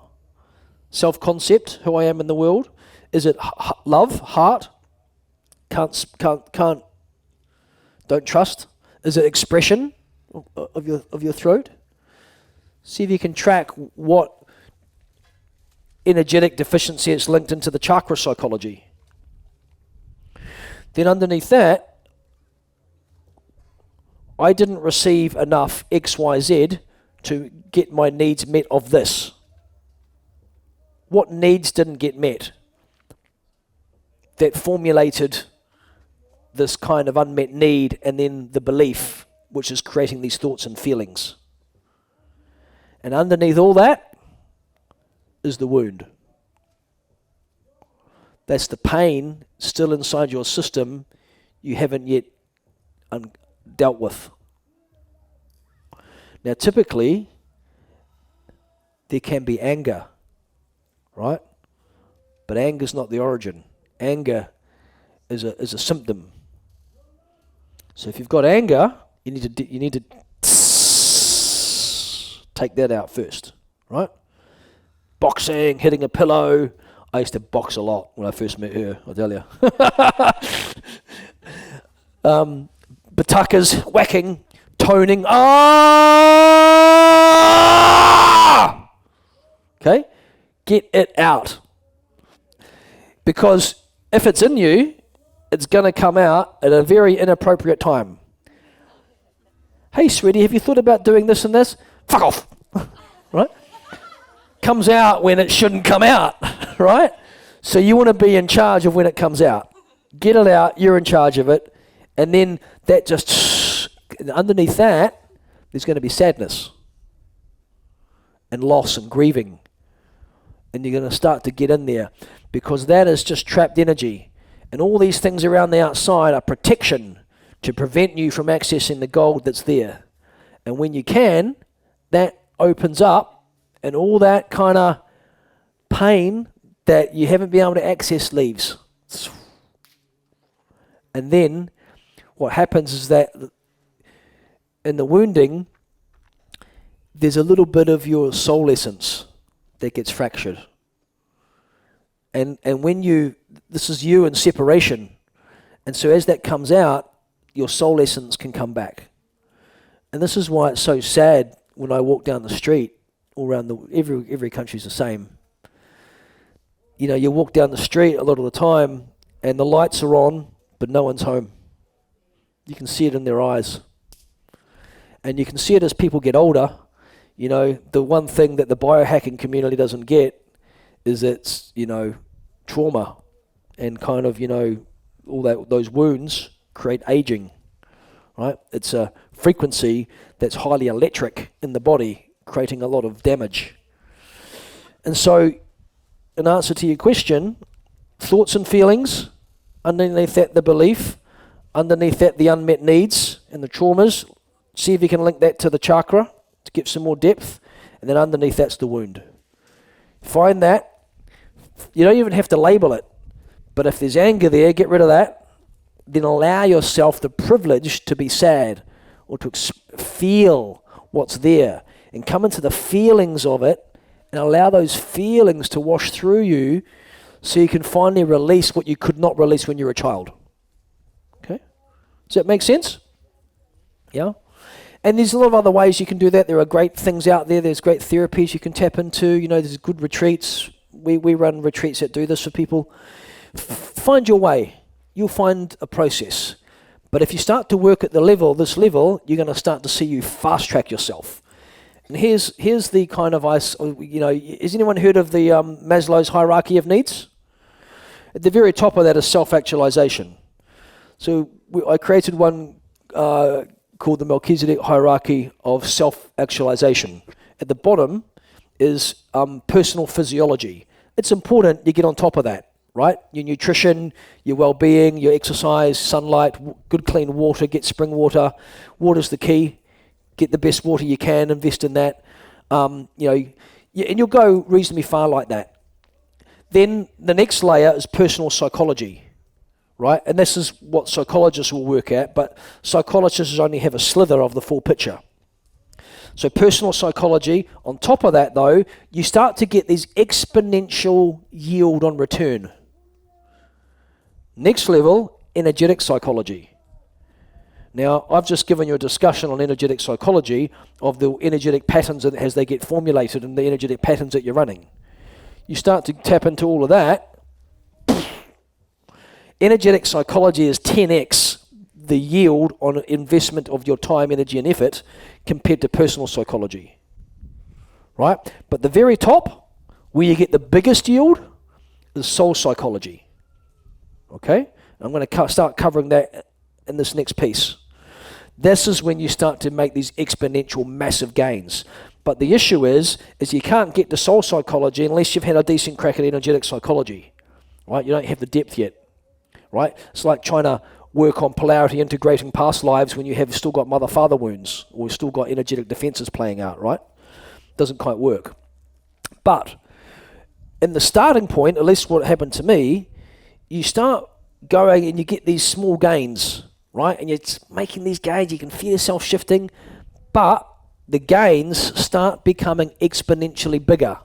Self-concept, who I am in the world? Is it love, heart? Don't trust? Is it expression of your throat? See if you can track what energetic deficiency it's linked into the chakra psychology. Then underneath that, I didn't receive enough XYZ to get my needs met of this. What needs didn't get met that formulated this kind of unmet need, and then the belief which is creating these thoughts and feelings? And underneath all that is the wound. That's the pain still inside your system you haven't yet dealt with. Now typically there can be anger, right? But anger is not the origin. Anger is a symptom. So if you've got anger, you need to take that out first, right? Boxing, hitting a pillow. I used to box a lot when I first met her, I'll tell you. Batakas, whacking, toning. Ah! Okay? Get it out. Because if it's in you, it's going to come out at a very inappropriate time. Hey, sweetie, have you thought about doing this and this? Fuck off. Right? Comes out when it shouldn't come out. Right? So you want to be in charge of when it comes out. Get it out, you're in charge of it. And then that just, underneath that, there's going to be sadness and loss and grieving. And you're going to start to get in there, because that is just trapped energy. And all these things around the outside are protection to prevent you from accessing the gold that's there. And when you can, that opens up, and all that kind of pain that you haven't been able to access leaves. And then what happens is that in the wounding, there's a little bit of your soul essence that gets fractured. And when this is you in separation. And so as that comes out, your soul essence can come back. And this is why it's so sad when I walk down the street, all around every country's the same. You know, you walk down the street a lot of the time and the lights are on, but no one's home. You can see it in their eyes. And you can see it as people get older. You know, the one thing that the biohacking community doesn't get is it's, trauma and kind of, all those wounds create aging, right? It's a frequency that's highly electric in the body, creating a lot of damage. And so, in answer to your question, thoughts and feelings, underneath that the belief, underneath that the unmet needs and the traumas. See if you can link that to the chakra to get some more depth. And then underneath that's the wound. Find that. You don't even have to label it. But if there's anger there, get rid of that. Then allow yourself the privilege to be sad or to feel what's there. And come into the feelings of it and allow those feelings to wash through you so you can finally release what you could not release when you were a child. Okay? Does that make sense? Yeah? And there's a lot of other ways you can do that. There are great things out there. There's great therapies you can tap into. There's good retreats. We run retreats that do this for people. Find your way. You'll find a process. But if you start to work at this level, you're going to start to see you fast track yourself. And here's the kind of, has anyone heard of the Maslow's hierarchy of needs? At the very top of that is self-actualization. So I created one called the Melchizedek hierarchy of self-actualization. At the bottom is personal physiology. It's important you get on top of that. right? Your nutrition, your well-being, your exercise, sunlight, good clean water, get spring water. Water's the key. Get the best water you can, invest in that. And you'll go reasonably far like that. Then the next layer is personal psychology, right? And this is what psychologists will work at, but psychologists only have a slither of the full picture. So personal psychology. On top of that, though, you start to get these exponential yield on return. Next level, energetic psychology. Now, I've just given you a discussion on energetic psychology of the energetic patterns as they get formulated and the energetic patterns that you're running. You start to tap into all of that. Energetic psychology is 10x the yield on investment of your time, energy, and effort compared to personal psychology, right? But the very top, where you get the biggest yield, is soul psychology, okay? I'm going to start covering that in this next piece. This is when you start to make these exponential, massive gains. But the issue is you can't get to soul psychology unless you've had a decent crack at energetic psychology, right? You don't have the depth yet, right? It's like trying to work on polarity integrating past lives when you have still got mother-father wounds or still got energetic defenses playing out, right? Doesn't quite work. But in the starting point, at least what happened to me, you start going and you get these small gains, right? And you're making these gains, you can feel yourself shifting, but the gains start becoming exponentially bigger.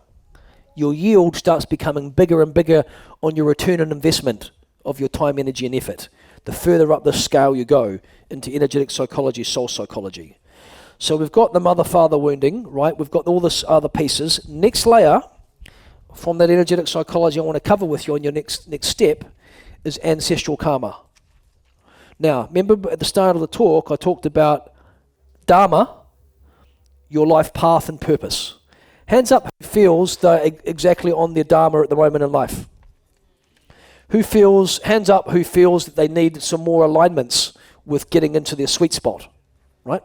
Your yield starts becoming bigger and bigger on your return on investment of your time, energy, and effort. The further up the scale you go into energetic psychology, soul psychology. So we've got the mother-father wounding, right? We've got all this other pieces. Next layer from that energetic psychology I want to cover with you on your next step is ancestral karma. Now, remember at the start of the talk, I talked about Dharma, your life path and purpose. Hands up who feels they're exactly on their Dharma at the moment in life. Hands up who feels that they need some more alignments with getting into their sweet spot, right?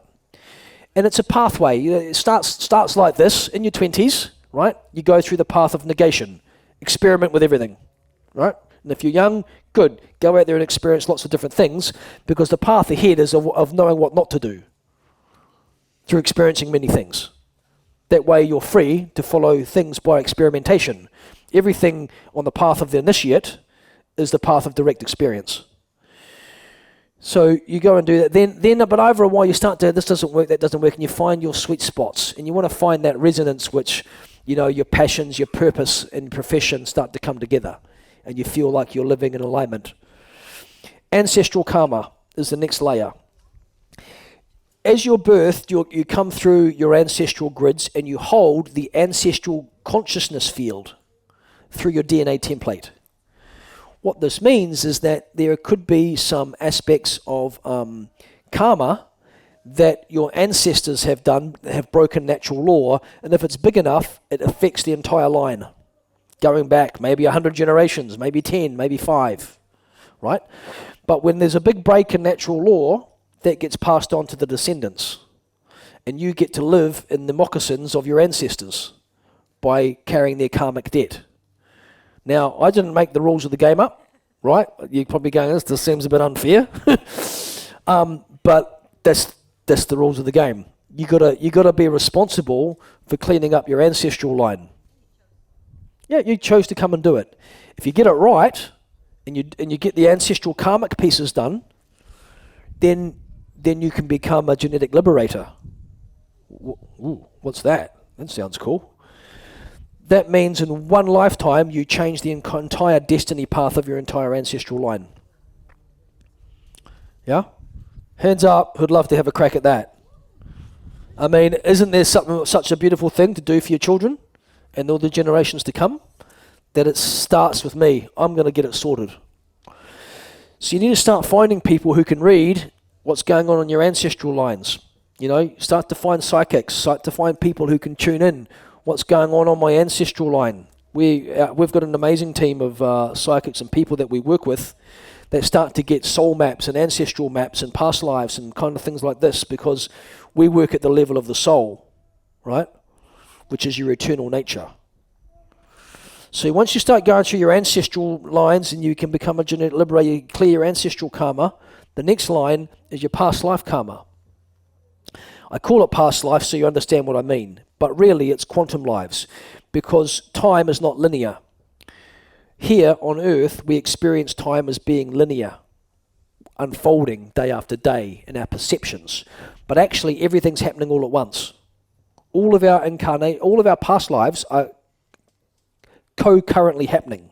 And it's a pathway. It starts like this in your 20s, right? You go through the path of negation. Experiment with everything, right? And if you're young, good. Go out there and experience lots of different things because the path ahead is of knowing what not to do through experiencing many things. That way you're free to follow things by experimentation. Everything on the path of the initiate is the path of direct experience. So you go and do that. Then, but over a while you start to, this doesn't work, that doesn't work, and you find your sweet spots. And you want to find that resonance which, your passions, your purpose, and profession start to come together. And you feel like you're living in alignment. Ancestral karma is the next layer. As you're birthed, you come through your ancestral grids and you hold the ancestral consciousness field through your DNA template. What this means is that there could be some aspects of karma that your ancestors have done, have broken natural law, and if it's big enough, it affects the entire line. Going back maybe 100 generations, maybe 10, maybe 5, right? But when there's a big break in natural law, that gets passed on to the descendants. And you get to live in the moccasins of your ancestors by carrying their karmic debt. Now, I didn't make the rules of the game up, right? You're probably going, this seems a bit unfair. But that's the rules of the game. You gotta be responsible for cleaning up your ancestral line. Yeah, you chose to come and do it. If you get it right, and you get the ancestral karmic pieces done, then you can become a genetic liberator. Ooh, what's that? That sounds cool. That means in one lifetime, you change the entire destiny path of your entire ancestral line. Yeah? Hands up, who'd love to have a crack at that? I mean, isn't there such a beautiful thing to do for your children and all the generations to come? That it starts with me. I'm going to get it sorted. So you need to start finding people who can read what's going on your ancestral lines. Start to find psychics, start to find people who can tune in. What's going on my ancestral line? We've got an amazing team of psychics and people that we work with that start to get soul maps and ancestral maps and past lives and kind of things like this because we work at the level of the soul, right? Which is your eternal nature. So once you start going through your ancestral lines and you can become a genetic liberator, you clear your ancestral karma, the next line is your past life karma. I call it past life so you understand what I mean, but really it's quantum lives, because time is not linear. Here on Earth, we experience time as being linear, unfolding day after day in our perceptions, but actually everything's happening all at once. All of our past lives are co-currently happening,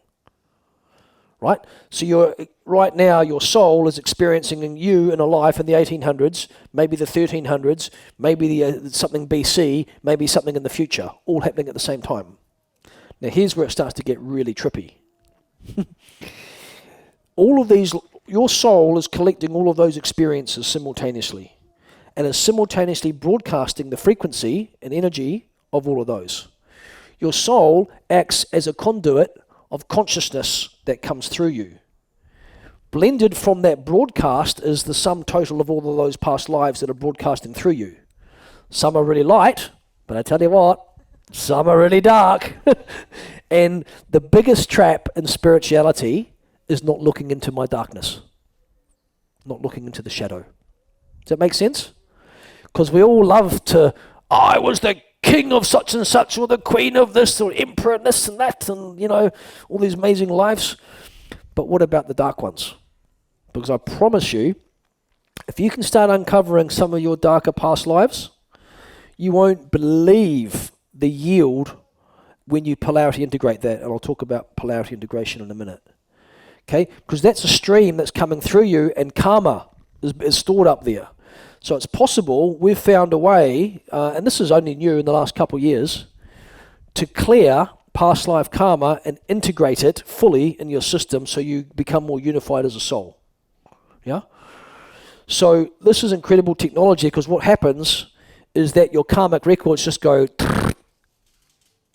right? So right now your soul is experiencing you in a life in the 1800s, maybe the 1300s, maybe something BC, maybe something in the future, all happening at the same time. Now here's where it starts to get really trippy. All of these, your soul is collecting all of those experiences simultaneously, and is simultaneously broadcasting the frequency and energy of all of those. Your soul acts as a conduit of consciousness that comes through you. Blended from that broadcast is the sum total of all of those past lives that are broadcasting through you. Some are really light, but I tell you what, some are really dark. And the biggest trap in spirituality is not looking into my darkness, not looking into the shadow. Does that make sense? Because we all love to, I was the king of such and such, or the queen of this, or emperor and this and that, and all these amazing lives. But what about the dark ones? Because I promise you, if you can start uncovering some of your darker past lives, you won't believe the yield when you polarity integrate that. And I'll talk about polarity integration in a minute. Okay? Because that's a stream that's coming through you, and karma is stored up there. So it's possible we've found a way, and this is only new in the last couple of years, to clear past life karma and integrate it fully in your system so you become more unified as a soul. Yeah? So this is incredible technology, because what happens is that your karmic records just go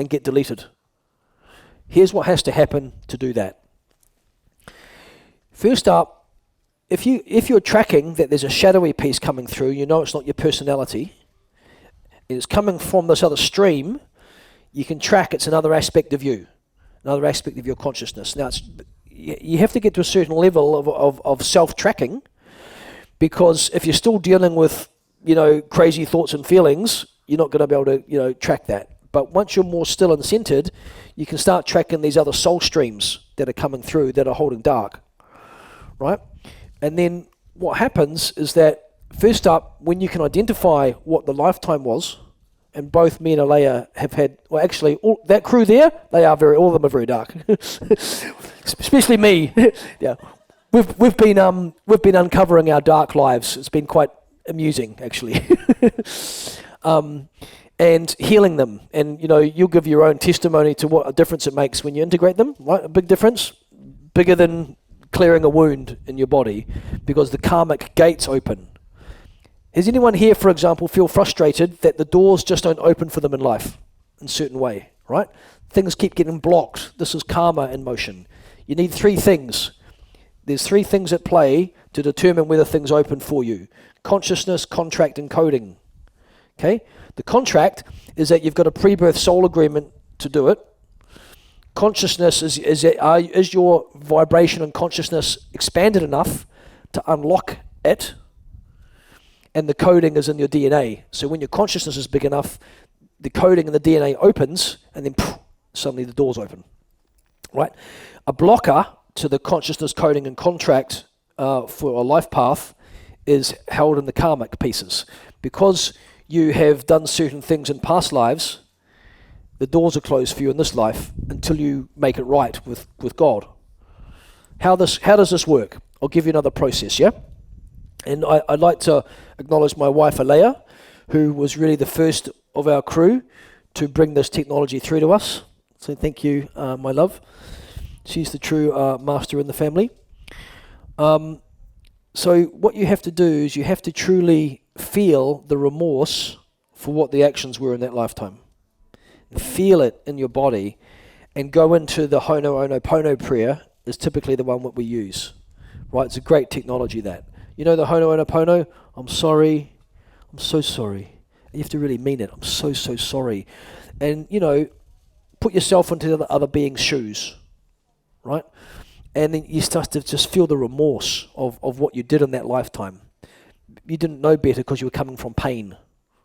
and get deleted. Here's what has to happen to do that. First up, if you're tracking that there's a shadowy piece coming through, it's not your personality, it's coming from this other stream, you can track it's another aspect of you, another aspect of your consciousness. Now, you have to get to a certain level of self-tracking, because if you're still dealing with, crazy thoughts and feelings, you're not going to be able to, track that. But once you're more still and centered, you can start tracking these other soul streams that are coming through that are holding dark, right? And then what happens is that, first up, when you can identify what the lifetime was, and both me and Alea have had, well, actually, all that crew there, all of them are very dark, especially me. Yeah, we've been uncovering our dark lives. It's been quite amusing, actually, and healing them. And you'll give your own testimony to what a difference it makes when you integrate them. Right, a big difference, bigger than clearing a wound in your body, because the karmic gates open. Does anyone here, for example, feel frustrated that the doors just don't open for them in life in a certain way, right? Things keep getting blocked. This is karma in motion. You need three things. There's three things at play to determine whether things open for you: consciousness, contract, and coding. Okay? The contract is that you've got a pre-birth soul agreement to do it. Consciousness is your vibration and consciousness expanded enough to unlock it, and the coding is in your DNA. So when your consciousness is big enough, the coding in the DNA opens, and then suddenly the doors open. Right? A blocker to the consciousness, coding, and contract for a life path is held in the karmic pieces. Because you have done certain things in past lives, the doors are closed for you in this life until you make it right with God. How does this work? I'll give you another process, yeah? And I'd like to acknowledge my wife, Alea, who was really the first of our crew to bring this technology through to us. So thank you, my love. She's the true master in the family. So what you have to do is you have to truly feel the remorse for what the actions were in that lifetime. Feel it in your body, and go into the Ho'oponopono prayer is typically the one that we use. Right? It's a great technology, that. The Ho'oponopono, I'm sorry, I'm so sorry. And you have to really mean it. I'm so, so sorry. And, put yourself into the other being's shoes, right? And then you start to just feel the remorse of what you did in that lifetime. You didn't know better because you were coming from pain.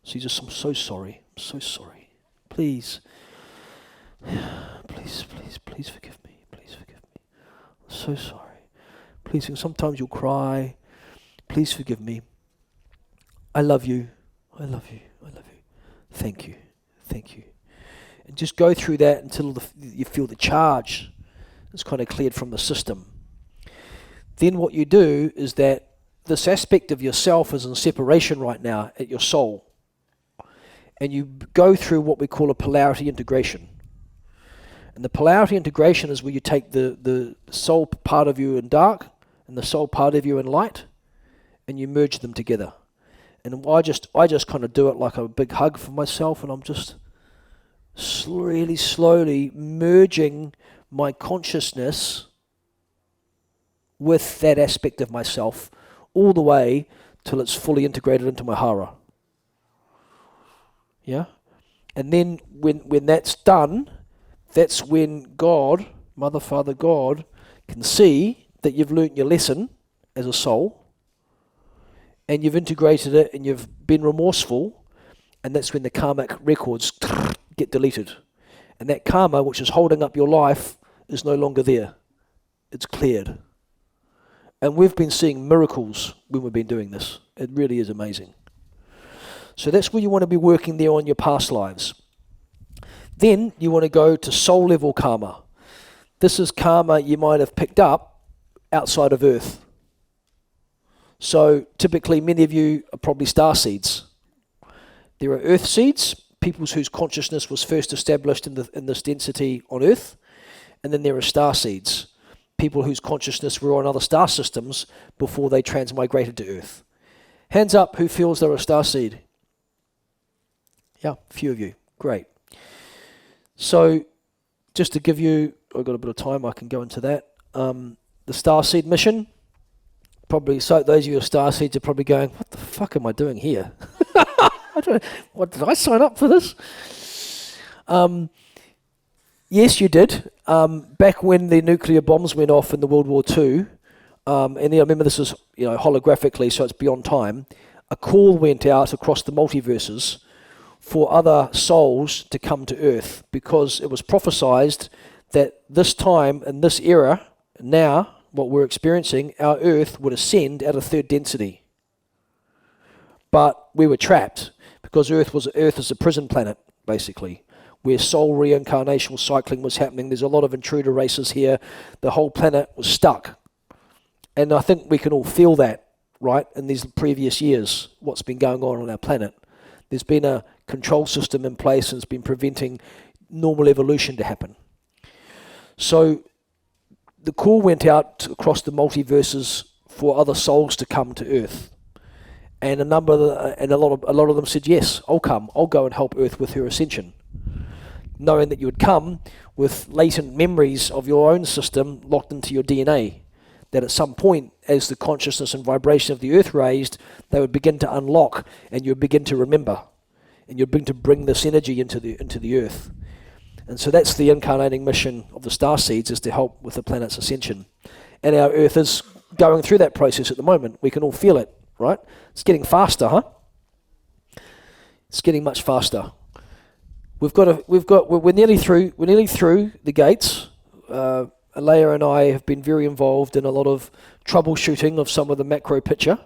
So you just, I'm so sorry. I'm so sorry. Please. Please forgive me. Please forgive me. I'm so sorry. Please, sometimes you'll cry. Please forgive me. I love you. I love you. I love you. Thank you. Thank you. And just go through that until you feel the charge is kind of cleared from the system. Then what you do is that this aspect of yourself is in separation right now at your soul. And you go through what we call a polarity integration. And the polarity integration is where you take the soul part of you in dark and the soul part of you in light, and you merge them together. And I just kind of do it like a big hug for myself, and I'm just really slowly merging my consciousness with that aspect of myself all the way till it's fully integrated into my Hara. Yeah? And then when that's done, that's when God, Mother, Father, God, can see that you've learnt your lesson as a soul, and you've integrated it, and you've been remorseful, and that's when the karmic records get deleted. And that karma, which is holding up your life, is no longer there. It's cleared. And we've been seeing miracles when we've been doing this. It really is amazing. So that's where you want to be working there on your past lives. Then you want to go to soul level karma. This is karma you might have picked up outside of Earth. So typically many of you are probably star seeds. There are Earth seeds, people whose consciousness was first established in this density on Earth. And then there are star seeds, people whose consciousness were on other star systems before they transmigrated to Earth. Hands up who feels they're a star seed. Yeah, a few of you. Great. So just to give you, I've got a bit of time, I can go into that. The star seed mission, probably, so those of you who are star seeds are probably going, what the fuck am I doing here? What, did I sign up for this? Yes, you did. Back when the nuclear bombs went off in the World War II, and I remember this is holographically, so it's beyond time, a call went out across the multiverses for other souls to come to Earth, because it was prophesized that this time and this era, now, what we're experiencing, our Earth would ascend at a third density. But we were trapped, because Earth is a prison planet, basically, where soul reincarnational cycling was happening. There's a lot of intruder races here. The whole planet was stuck. And I think we can all feel that, right, in these previous years, what's been going on our planet. There's been a control system in place and it's been preventing normal evolution to happen. So the call went out across the multiverses for other souls to come to Earth. And a lot of them said, yes, I'll come. I'll go and help Earth with her ascension. Knowing that you would come with latent memories of your own system locked into your DNA. That at some point, as the consciousness and vibration of the Earth raised, they would begin to unlock, and you would begin to remember, and you'd begin to bring this energy into the Earth. And so that's the incarnating mission of the star seeds, is to help with the planet's ascension. And our Earth is going through that process at the moment. We can all feel it, right? It's getting faster, huh? It's getting much faster. We're nearly through the gates. Alea and I have been very involved in a lot of troubleshooting of some of the macro picture.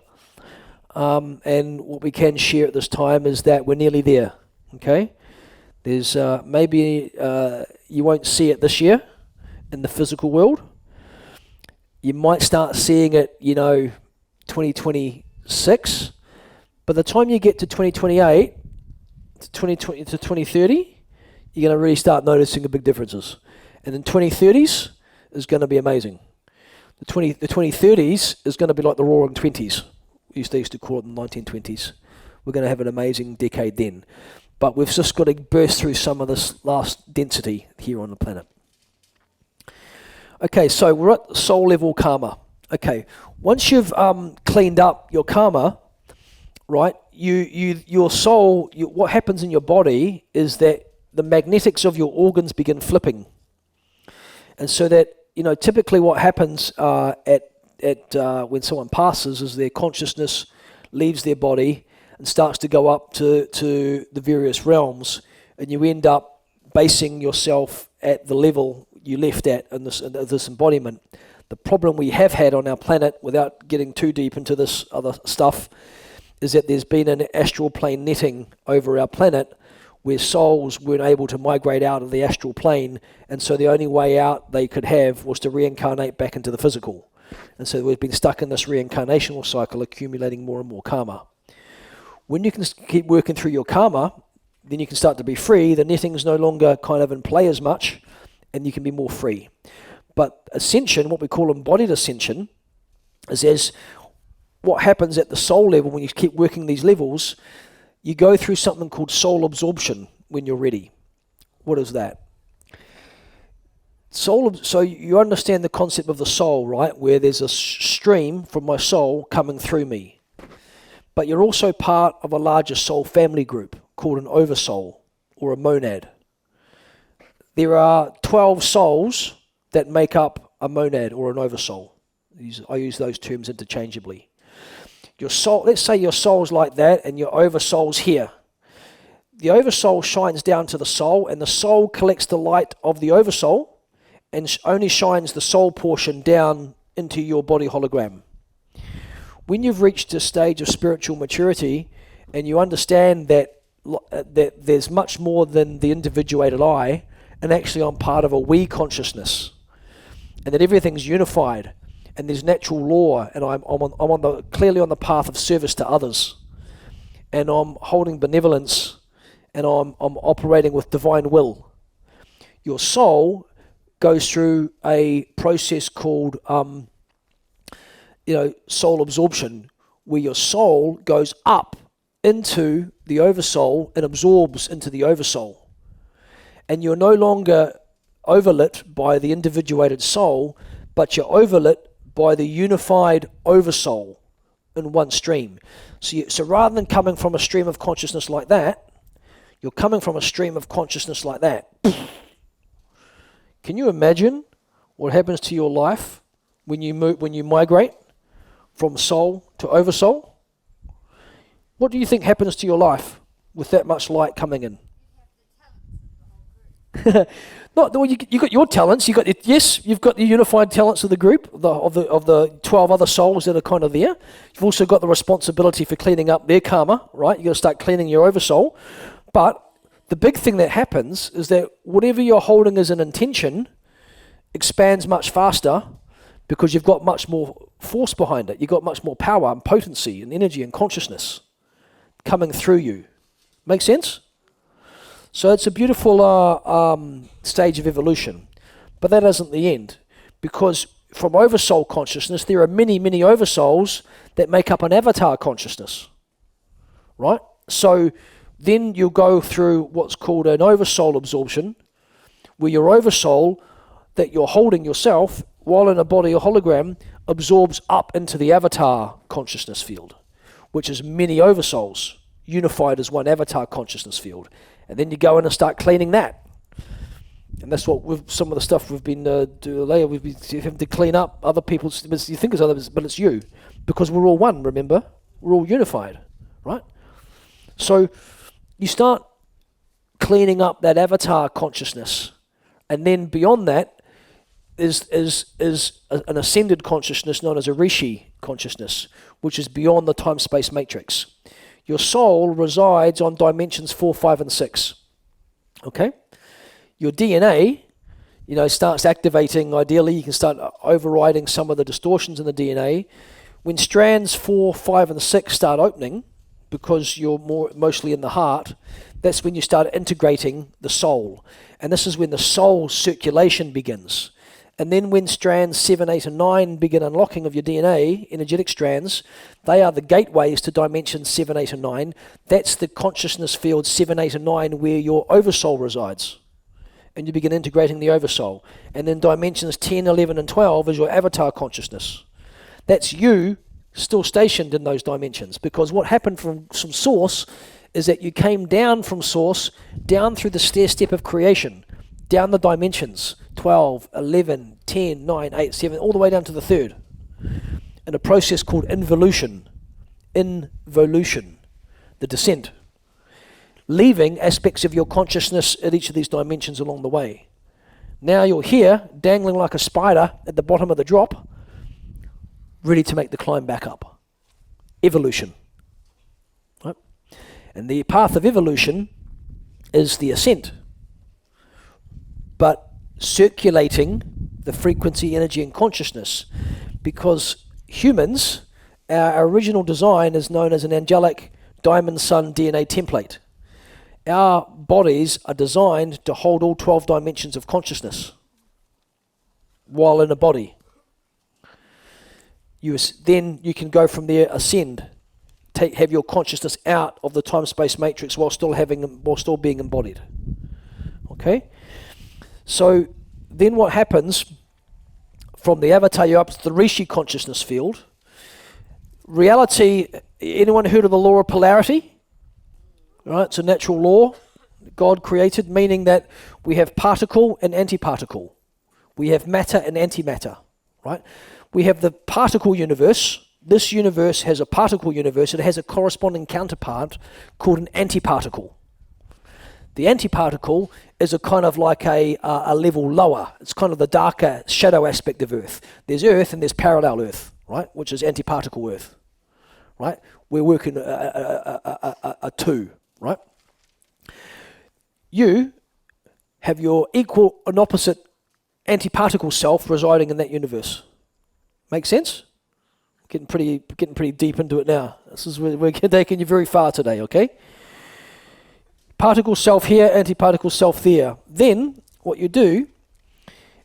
And what we can share at this time is that we're nearly there. Okay? There's maybe you won't see it this year in the physical world. You might start seeing it, 2026. By the time you get to 2028, to 2020 to 2030, you're going to really start noticing the big differences. And in 2030s is going to be amazing. The 2030s is going to be like the Roaring Twenties. They used to call it in the 1920s. We're going to have an amazing decade then. But we've just got to burst through some of this last density here on the planet. Okay, so we're at soul level karma. Okay, once you've cleaned up your karma, right? Your soul. What happens in your body is that the magnetics of your organs begin flipping. And so that, typically what happens when someone passes is their consciousness leaves their body and starts to go up to the various realms, and you end up basing yourself at the level you left at in this embodiment. The problem we have had on our planet, without getting too deep into this other stuff, is that there's been an astral plane netting over our planet where souls weren't able to migrate out of the astral plane, and so the only way out they could have was to reincarnate back into the physical. And so we've been stuck in this reincarnational cycle, accumulating more and more karma. When you can keep working through your karma, then you can start to be free. The netting's no longer kind of in play as much, and you can be more free. But ascension, what we call embodied ascension, is what happens at the soul level when you keep working these levels. You go through something called soul absorption when you're ready. What is that? So you understand the concept of the soul, right? Where there's a stream from my soul coming through me. But you're also part of a larger soul family group called an oversoul or a monad. There are 12 souls that make up a monad or an oversoul. I use those terms interchangeably. Your soul, let's say your soul's like that and your oversoul's here. The oversoul shines down to the soul, and the soul collects the light of the oversoul and only shines the soul portion down into your body hologram. When you've reached a stage of spiritual maturity and you understand that there's much more than the individuated I, and actually I'm part of a we consciousness, and that everything's unified, and there's natural law, and I'm clearly on the path of service to others, and I'm holding benevolence, and I'm operating with divine will. Your soul goes through a process called soul absorption, where your soul goes up into the oversoul and absorbs into the oversoul. And you're no longer overlit by the individuated soul, but you're overlit by the unified oversoul in one stream. So rather than coming from a stream of consciousness like that, you're coming from a stream of consciousness like that. Can you imagine what happens to your life when you migrate from soul to oversoul? What do you think happens to your life with that much light coming in? You got your talents. You've got the unified talents of the group of the 12 other souls that are kind of there. You've also got the responsibility for cleaning up their karma, right? You got to start cleaning your oversoul. But the big thing that happens is that whatever you're holding as an intention expands much faster because you've got much more force behind it. You've got much more power and potency and energy and consciousness coming through you. Make sense? So it's a beautiful stage of evolution. But that isn't the end. Because from oversoul consciousness, there are many, many oversouls that make up an avatar consciousness. Right? So then you'll go through what's called an oversoul absorption, where your oversoul that you're holding yourself, while in a body or hologram, absorbs up into the avatar consciousness field, which is many oversouls unified as one avatar consciousness field. And then you go in and start cleaning that. And that's what some of the stuff we've been doing later. We've been having to clean up other people's, you think it's others, but it's you. Because we're all one, remember? We're all unified, right? So you start cleaning up that avatar consciousness. And then beyond that is an ascended consciousness known as a rishi consciousness, which is beyond the time-space matrix. Your soul resides on dimensions 4, 5, and 6. Okay? Your DNA, starts activating. Ideally, you can start overriding some of the distortions in the DNA. When strands 4, 5, and 6 start opening, because you're mostly in the heart, that's when you start integrating the soul. And this is when the soul circulation begins. And then when strands 7, 8, and 9 begin unlocking of your DNA, energetic strands, they are the gateways to dimensions 7, 8, and 9. That's the consciousness field 7, 8, and 9 where your oversoul resides. And you begin integrating the oversoul. And then dimensions 10, 11, and 12 is your avatar consciousness. That's you still stationed in those dimensions. Because what happened from some source is that you came down from source, down through the stair step of creation, down the dimensions, 12, 11, 10, 9, 8, 7, all the way down to the third, in a process called involution, the descent, leaving aspects of your consciousness at each of these dimensions along the way. Now you're here, dangling like a spider at the bottom of the drop, ready to make the climb back up. Evolution. Right? And the path of evolution is the ascent. But circulating the frequency, energy, and consciousness, because humans, our original design is known as an angelic diamond sun DNA template. Our bodies are designed to hold all 12 dimensions of consciousness while in a body. Then you can go from there, ascend, have your consciousness out of the time-space matrix while still being embodied. Okay? So then what happens from the avatar, you're up to the Rishi consciousness field. Reality, anyone heard of the law of polarity? Right, it's a natural law God created, meaning that we have particle and antiparticle. We have matter and antimatter, right? We have the particle universe. This universe has a particle universe. It has a corresponding counterpart called an antiparticle. The antiparticle is a kind of like a level lower. It's kind of the darker shadow aspect of Earth. There's Earth and there's parallel Earth, right? Which is antiparticle Earth, right? We're working a two, right? You have your equal and opposite antiparticle self residing in that universe. Make sense? Getting pretty deep into it now. We're taking you very far today, okay? Particle self here, antiparticle self there. Then what you do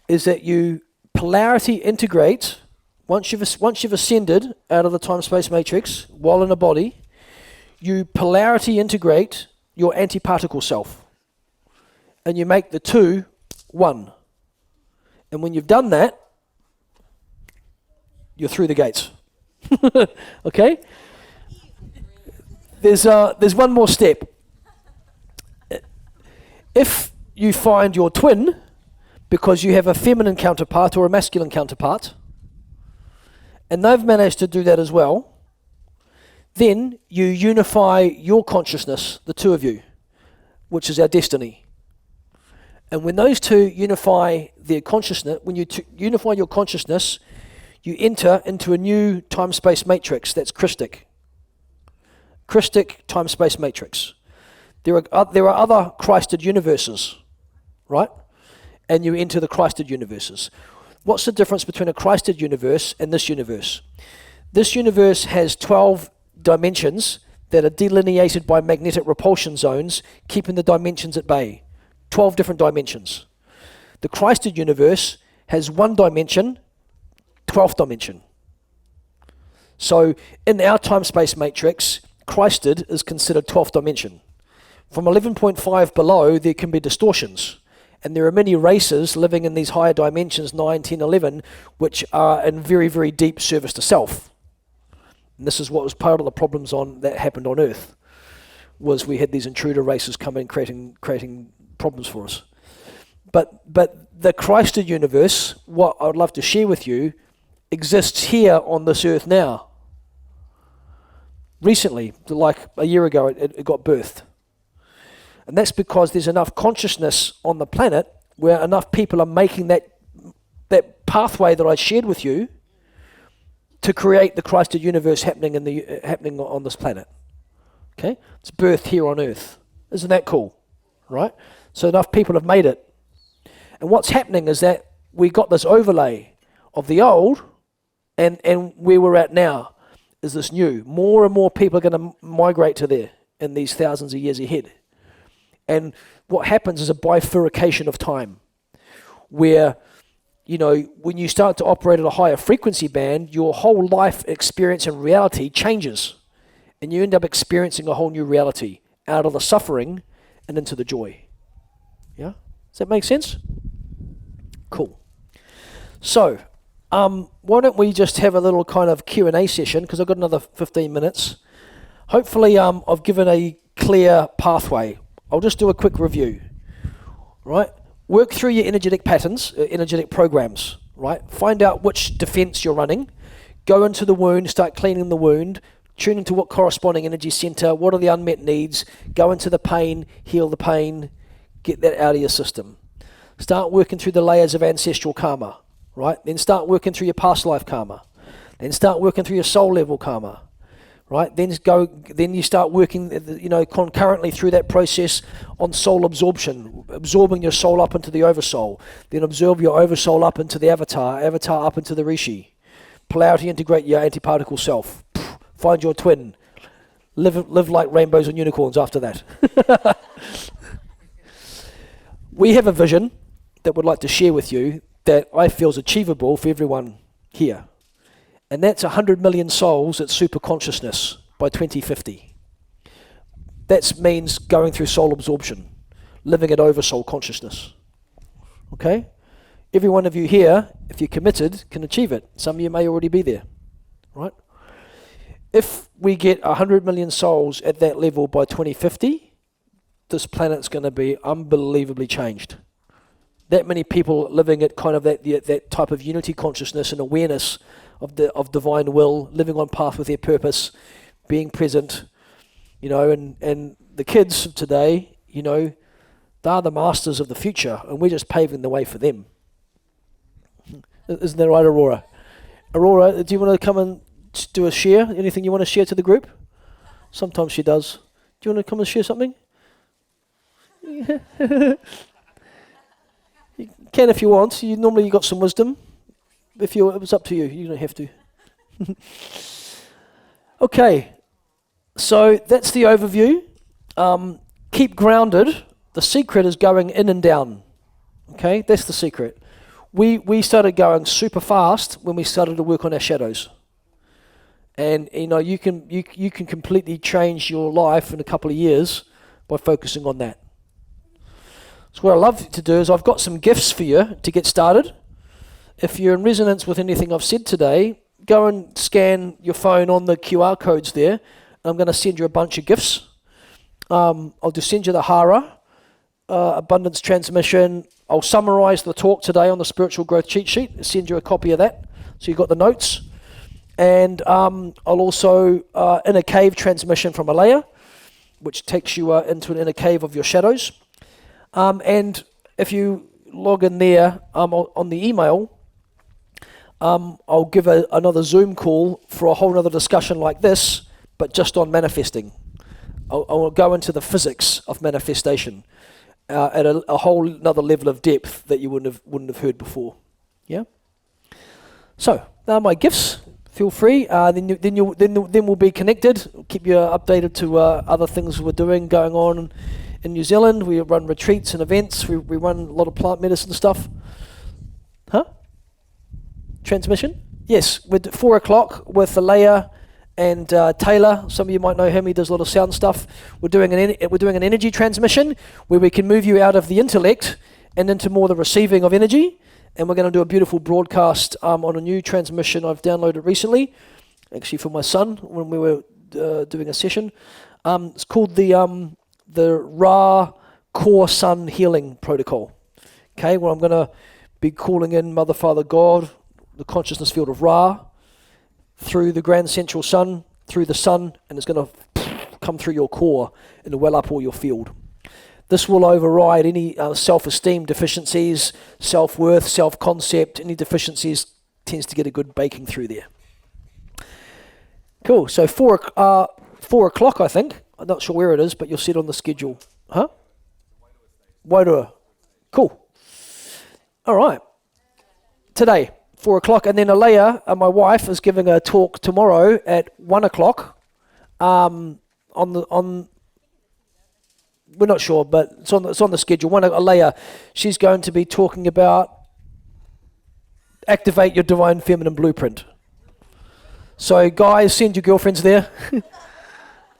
is that you polarity integrate. Once you've ascended out of the time-space matrix while in a body, you polarity integrate your antiparticle self, and you make the two one. And when you've done that, you're through the gates. Okay? There's one more step. If you find your twin, because you have a feminine counterpart or a masculine counterpart, and they've managed to do that as well, then you unify your consciousness, the two of you, which is our destiny. And when those two unify their consciousness, when you unify your consciousness, you enter into a new time-space matrix that's Christic. Christic time-space matrix. There are other Christed universes, right? And you enter the Christed universes. What's the difference between a Christed universe and this universe? This universe has 12 dimensions that are delineated by magnetic repulsion zones, keeping the dimensions at bay. 12 different dimensions. The Christed universe has one dimension, 12th dimension. So in our time-space matrix, Christed is considered 12th dimension. From 11.5 below, there can be distortions. And there are many races living in these higher dimensions, 9, 10, 11, which are in very, very deep service to self. And this is what was part of the problems that happened on Earth, was we had these intruder races come in creating problems for us. But the Christed universe, what I would love to share with you, exists here on this Earth now. Recently, like a year ago, it got birthed. And that's because there's enough consciousness on the planet where enough people are making that pathway that I shared with you to create the Christed universe happening on this planet. Okay? It's birthed here on Earth. Isn't that cool? Right? So enough people have made it. And what's happening is that we got this overlay of the old and where we're at now is this new. More and more people are going to migrate to there in these thousands of years ahead. And what happens is a bifurcation of time where, when you start to operate at a higher frequency band, your whole life experience and reality changes. And you end up experiencing a whole new reality out of the suffering and into the joy. Yeah? Does that make sense? Cool. So, why don't we just have a little kind of Q&A session, because I've got another 15 minutes. Hopefully I've given a clear pathway. I'll just do a quick review, right? Work through your energetic patterns, energetic programs, right? Find out which defense you're running. Go into the wound, start cleaning the wound, tune into what corresponding energy center, what are the unmet needs, go into the pain, heal the pain, get that out of your system. Start working through the layers of ancestral karma, right? Then start working through your past life karma. Then start working through your soul level karma, right? Then you start working, concurrently through that process on soul absorption, absorbing your soul up into the oversoul. Then absorb your oversoul up into the avatar up into the rishi. Polarity integrate your antiparticle self. Find your twin. Live like rainbows and unicorns after that. We have a vision that we'd like to share with you that I feel is achievable for everyone here. And that's 100 million souls at super consciousness by 2050. That means going through soul absorption, living at oversoul consciousness. Okay? Every one of you here, if you're committed, can achieve it. Some of you may already be there, right? If we get 100 million souls at that level by 2050, this planet's going to be unbelievably changed. That many people living at kind of that type of unity consciousness and awareness of divine will, living on path with their purpose, being present, and the kids of today, they're the masters of the future, and we're just paving the way for them. Isn't that right, Aurora? Aurora, do you want to come and do a share? Anything you want to share to the group? Sometimes she does. Do you want to come and share something? You can if you want. Normally you got some wisdom. It was up to you. You don't have to. Okay, so that's the overview. Keep grounded. The secret is going in and down. Okay, that's the secret. We started going super fast when we started to work on our shadows. And you can completely change your life in a couple of years by focusing on that. So what I love to do is I've got some gifts for you to get started. If you're in resonance with anything I've said today, go and scan your phone on the QR codes there. I'm going to send you a bunch of gifts. I'll just send you the Hara, Abundance Transmission. I'll summarize the talk today on the Spiritual Growth Cheat Sheet. Send you a copy of that so you've got the notes. And I'll also, Inner Cave Transmission from Alea, which takes you into an inner cave of your shadows. And if you log in there on the email, I'll give another Zoom call for a whole other discussion like this, but just on manifesting. I'll go into the physics of manifestation at a whole another level of depth that you wouldn't have heard before. Yeah. So now my gifts. Feel free. Then we'll be connected. I'll keep you updated to other things we're doing going on in New Zealand. We run retreats and events. We run a lot of plant medicine stuff. Huh? Transmission? Yes, we're at 4 o'clock with Alea and Taylor. Some of you might know him. He does a lot of sound stuff. We're doing an energy transmission where we can move you out of the intellect and into more the receiving of energy. And we're going to do a beautiful broadcast on a new transmission I've downloaded recently, actually for my son when we were doing a session. It's called the Ra Core Sun Healing Protocol. Okay, where I'm going to be calling in Mother, Father, God, the consciousness field of Ra, through the Grand Central Sun, through the Sun, and it's going to come through your core and well up all your field. This will override any self-esteem deficiencies, self-worth, self-concept. Any deficiencies tends to get a good baking through there. Cool. So 4 o'clock, I think. I'm not sure where it is, but you'll see it on the schedule. Huh? Wairua. Cool. All right. Today, 4 o'clock, and then Alea, my wife, is giving a talk tomorrow at 1 o'clock. We're not sure, but it's on the schedule. Alea, she's going to be talking about activate your divine feminine blueprint. So guys, send your girlfriends there.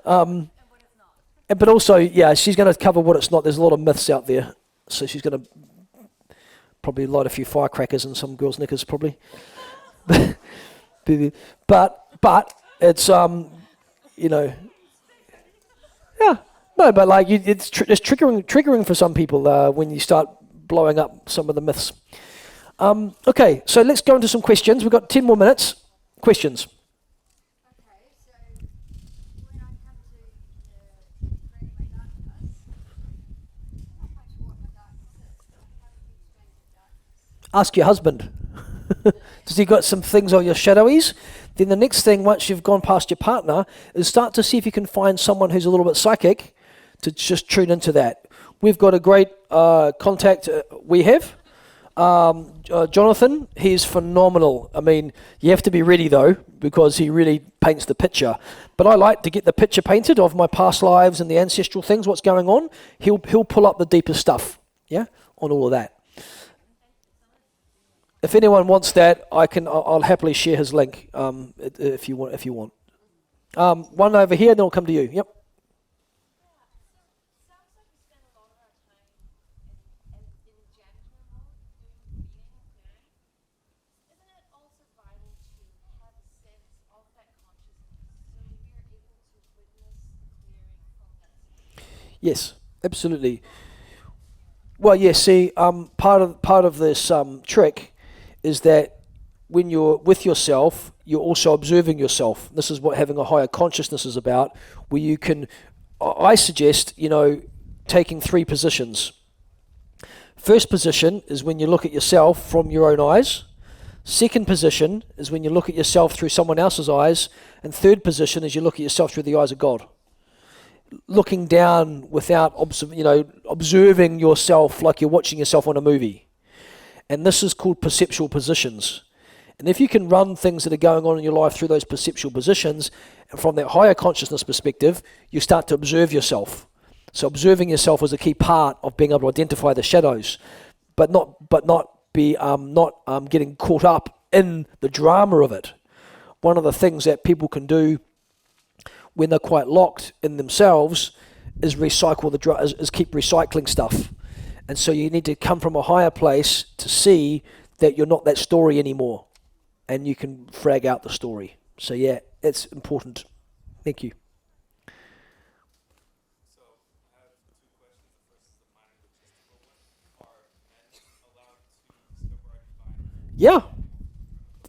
But also, yeah, she's going to cover what it's not. There's a lot of myths out there. So she's going to probably light a few firecrackers in some girls' knickers, probably. But it's, yeah. No, but like it's triggering for some people when you start blowing up some of the myths. Okay, so let's go into some questions. We've got 10 more minutes. Questions. Okay, so when I come to bring my darkness, I'm not quite sure what my darkness is. How do you explain the darkness? Ask your husband. Does he got some things on your shadowies? Then the next thing, once you've gone past your partner, is start to see if you can find someone who's a little bit psychic to just tune into that. We've got a great contact we have. Jonathan, he's phenomenal. I mean, you have to be ready though, because he really paints the picture. But I like to get the picture painted of my past lives and the ancestral things, what's going on. He'll pull up the deeper stuff, yeah, on all of that. If anyone wants that, I'll happily share his link if you want. One over here, then I'll come to you. Yep. Sounds like we spend a lot of our time in judgment mode doing reading, okay? Isn't it also vital to have a sense of that consciousness so we are able to witness the clearing from that sense? Yes, absolutely. Well, yeah. See, part of this trick is that when you're with yourself, you're also observing yourself. This is what having a higher consciousness is about, where you can. I suggest, taking 3 positions. First position is when you look at yourself from your own eyes. Second position is when you look at yourself through someone else's eyes. And third position is you look at yourself through the eyes of God. Looking down without observing yourself like you're watching yourself on a movie. And this is called perceptual positions. And if you can run things that are going on in your life through those perceptual positions, and from that higher consciousness perspective, you start to observe yourself. So observing yourself is a key part of being able to identify the shadows, but not getting caught up in the drama of it. One of the things that people can do when they're quite locked in themselves is is keep recycling stuff. And so you need to come from a higher place to see that you're not that story anymore. And you can frag out the story. So yeah, it's important. Thank you. So I have 2 questions. The first is a minor logistical one. Are men allowed to discover our divine? Yeah,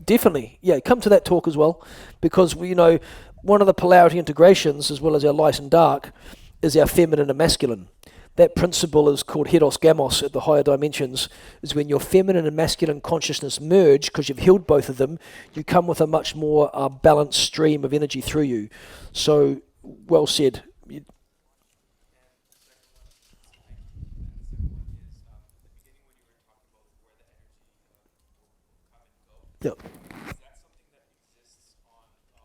definitely. Yeah, come to that talk as well. Because one of the polarity integrations, as well as our light and dark, is our feminine and masculine. That principle is called heros gamos at the higher dimensions, is when your feminine and masculine consciousness merge, because you've healed both of them, you come with a much more balanced stream of energy through you. So, well said. Yep. Is that something that exists on a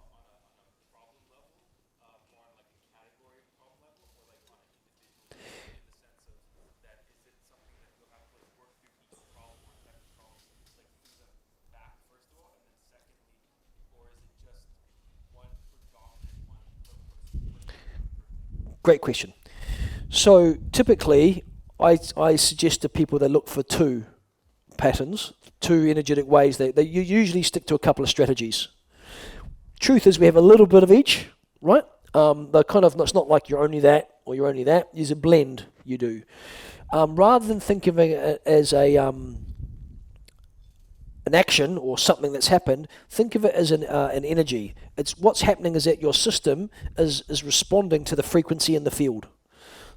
problem level, more on like a category problem level, or like on an individual level, in the sense of that is it something that you'll have to like work through each problem or type of problem, like through them back first of all, and then secondly, or is it just one predominant one per person? Great question. So typically, I suggest to people they look for 2 patterns, 2 energetic ways. You usually stick to a couple of strategies. Truth is we have a little bit of each, right? They're kind of, it's not like you're only that or you're only that. There's a blend you do. Rather than think of it as an action or something that's happened, think of it as an energy. It's what's happening is that your system is responding to the frequency in the field.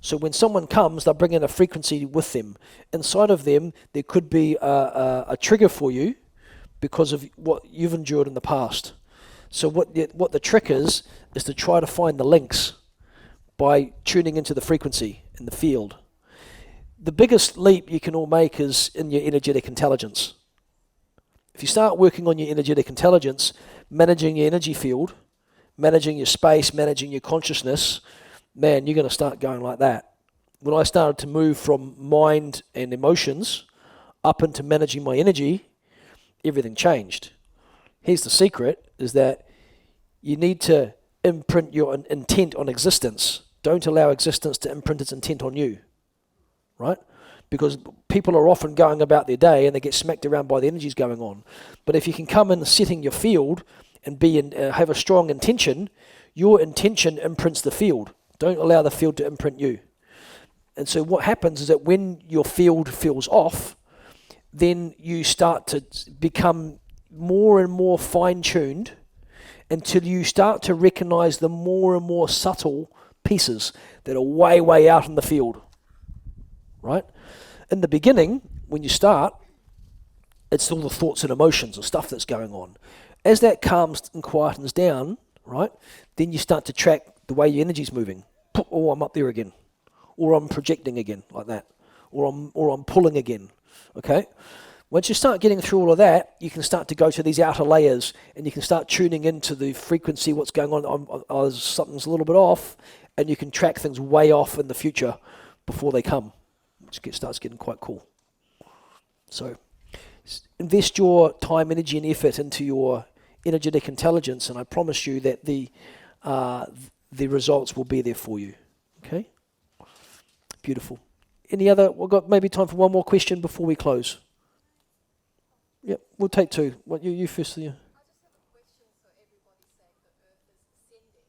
So when someone comes, they'll bring in a frequency with them. Inside of them, there could be a trigger for you because of what you've endured in the past. So what the trick is to try to find the links by tuning into the frequency in the field. The biggest leap you can all make is in your energetic intelligence. If you start working on your energetic intelligence, managing your energy field, managing your space, managing your consciousness, man, you're going to start going like that. When I started to move from mind and emotions up into managing my energy, everything changed. Here's the secret, is that you need to imprint your intent on existence. Don't allow existence to imprint its intent on you, right? Because people are often going about their day and they get smacked around by the energies going on. But if you can come in setting your field and have a strong intention, your intention imprints the field. Don't allow the field to imprint you. And so what happens is that when your field feels off, then you start to become more and more fine-tuned until you start to recognize the more and more subtle pieces that are way, way out in the field, right? In the beginning, when you start, it's all the thoughts and emotions and stuff that's going on. As that calms and quietens down, right, then you start to track the way your energy's moving. Oh, I'm up there again. Or I'm projecting again, like that. Or I'm pulling again, okay? Once you start getting through all of that, you can start to go to these outer layers and you can start tuning into the frequency, what's going on. Something's a little bit off, and you can track things way off in the future before they come. It starts getting quite cool. So invest your time, energy, and effort into your energetic intelligence, and I promise you that the results will be there for you. Okay? Beautiful. Any other? We've got maybe time for one more question before we close. Yep, we'll take two. What you first? I You. just have a question. So everybody's saying the Earth is ascending.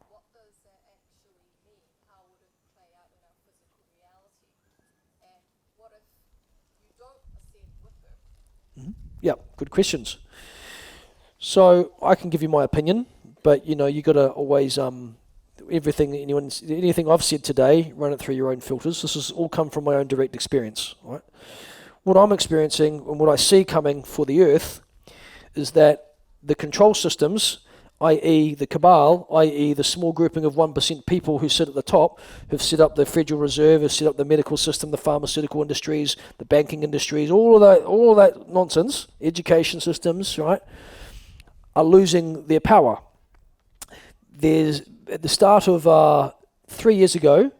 What does that actually mean? How would it play out in our physical reality? And what if you don't ascend with Earth? Yeah, good questions. So I can give you my opinion, but you got to always anything I've said today, run it through your own filters. This has all come from my own direct experience, right? What I'm experiencing and what I see coming for the Earth is that the control systems, i.e. the cabal, i.e. the small grouping of 1% people who sit at the top, who've set up the Federal Reserve, have set up the medical system, the pharmaceutical industries, the banking industries, all of that nonsense, education systems, right, are losing their power. At the start of 3 years ago,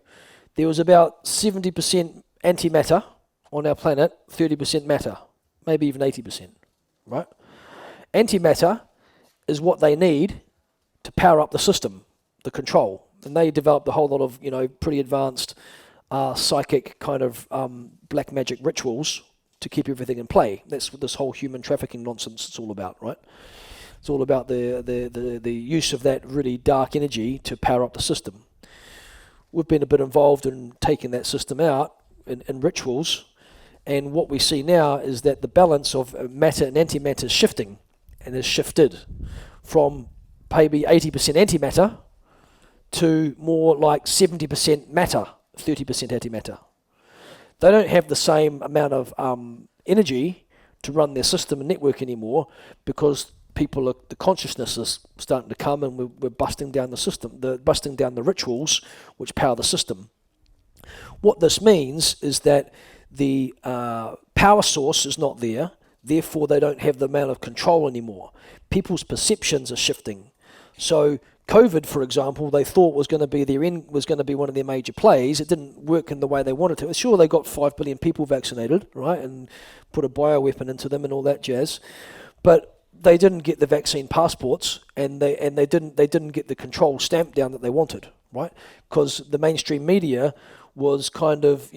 there was about 70% antimatter on our planet, 30% matter, maybe even 80%, right? Antimatter is what they need to power up the system, the control. And they developed a whole lot of, pretty advanced psychic kind of black magic rituals to keep everything in play. That's what this whole human trafficking nonsense is all about, right? It's all about the use of that really dark energy to power up the system. We've been a bit involved in taking that system out in rituals, and what we see now is that the balance of matter and antimatter is shifting, and has shifted from maybe 80% antimatter to more like 70% matter, 30% antimatter. They don't have the same amount of energy to run their system and network anymore, because the consciousness is starting to come, and we're busting down the system, busting down the rituals which power the system. What this means is that the power source is not there, therefore they don't have the amount of control anymore. People's perceptions are shifting. So COVID, for example, they thought was going to be one of their major plays. It didn't work in the way they wanted to. Sure, they got 5 billion people vaccinated, right, and put a bioweapon into them and all that jazz, but they didn't get the vaccine passports, and they didn't get the control stamped down that they wanted, right? Because the mainstream media was kind of,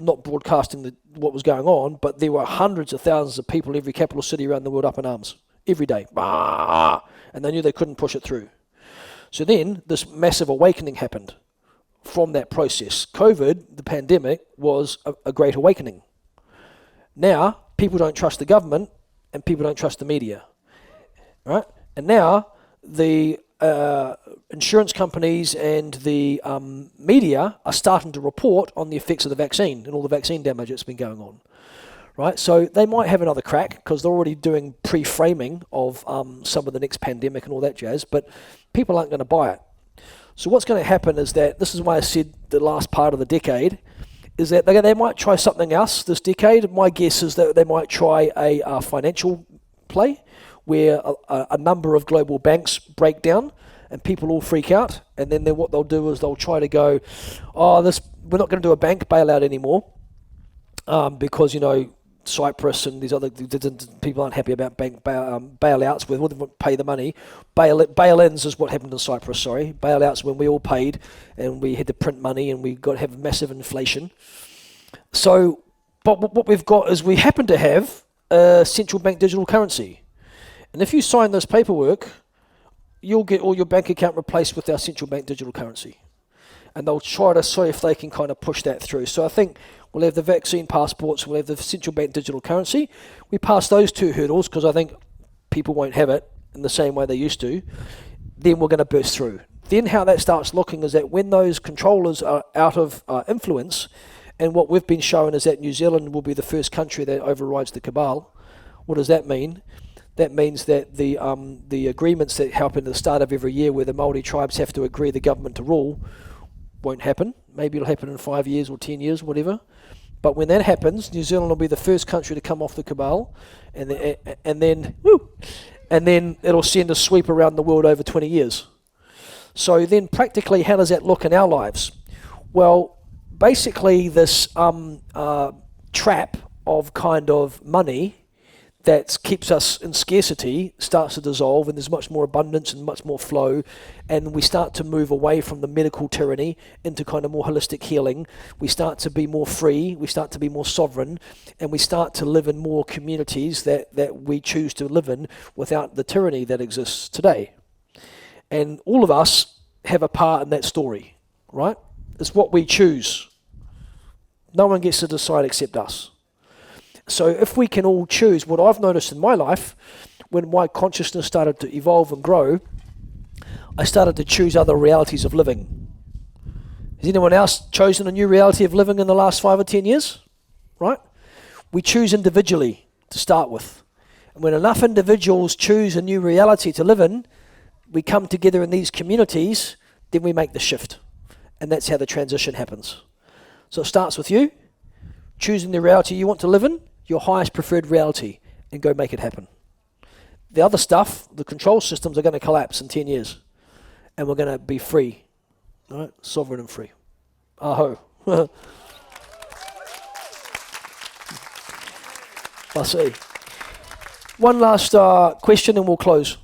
not broadcasting what was going on, but there were hundreds of thousands of people, every capital city around the world, up in arms every day, and they knew they couldn't push it through. So then this massive awakening happened from that process. COVID, the pandemic, was a great awakening. Now people don't trust the government, and people don't trust the media, right? And now the insurance companies and the media are starting to report on the effects of the vaccine and all the vaccine damage that's been going on, right? So they might have another crack, because they're already doing pre-framing of some of the next pandemic and all that jazz, but people aren't going to buy it. So what's going to happen is that, this is why I said the last part of the decade, is that they might try something else this decade. My guess is that they might try a financial play, where a number of global banks break down and people all freak out, and then what they'll do is they'll try to go, we're not going to do a bank bailout anymore, because Cyprus and these other people aren't happy about bank bailouts, where they won't pay the money. Bail-ins is what happened in Cyprus, sorry. Bailouts when we all paid and we had to print money and we got to have massive inflation. So, but what we've got is we happen to have a central bank digital currency. And if you sign this paperwork, you'll get all your bank account replaced with our central bank digital currency. and they'll try to see if they can kind of push that through. So I think we'll have the vaccine passports, we'll have the central bank digital currency. We pass those two hurdles, because I think people won't have it in the same way they used to. Then we're going to burst through. Then how that starts looking is that when those controllers are out of influence, and what we've been shown is that New Zealand will be the first country that overrides the cabal. What does that mean? That means that the agreements that happen at the start of every year, where the Māori tribes have to agree the government to rule, won't happen. Maybe it'll happen in 5 years or 10 years, whatever. But when that happens, New Zealand will be the first country to come off the cabal, and then it'll send a sweep around the world over 20 years. So then practically, how does that look in our lives? Well, basically this trap of kind of money that keeps us in scarcity starts to dissolve, and there's much more abundance and much more flow, and we start to move away from the medical tyranny into kind of more holistic healing. We start to be more free, we start to be more sovereign, and we start to live in more communities that we choose to live in without the tyranny that exists today. And all of us have a part in that story, right? It's what we choose. No one gets to decide except us. So if we can all choose, what I've noticed in my life, when my consciousness started to evolve and grow, I started to choose other realities of living. Has anyone else chosen a new reality of living in the last 5 or 10 years? Right? We choose individually to start with. And when enough individuals choose a new reality to live in, we come together in these communities, then we make the shift. And that's how the transition happens. So it starts with you, choosing the reality you want to live in, your highest preferred reality, and go make it happen. The other stuff, the control systems, are going to collapse in 10 years, and we're going to be free, right? Sovereign and free. Aho. I see. One last question and we'll close.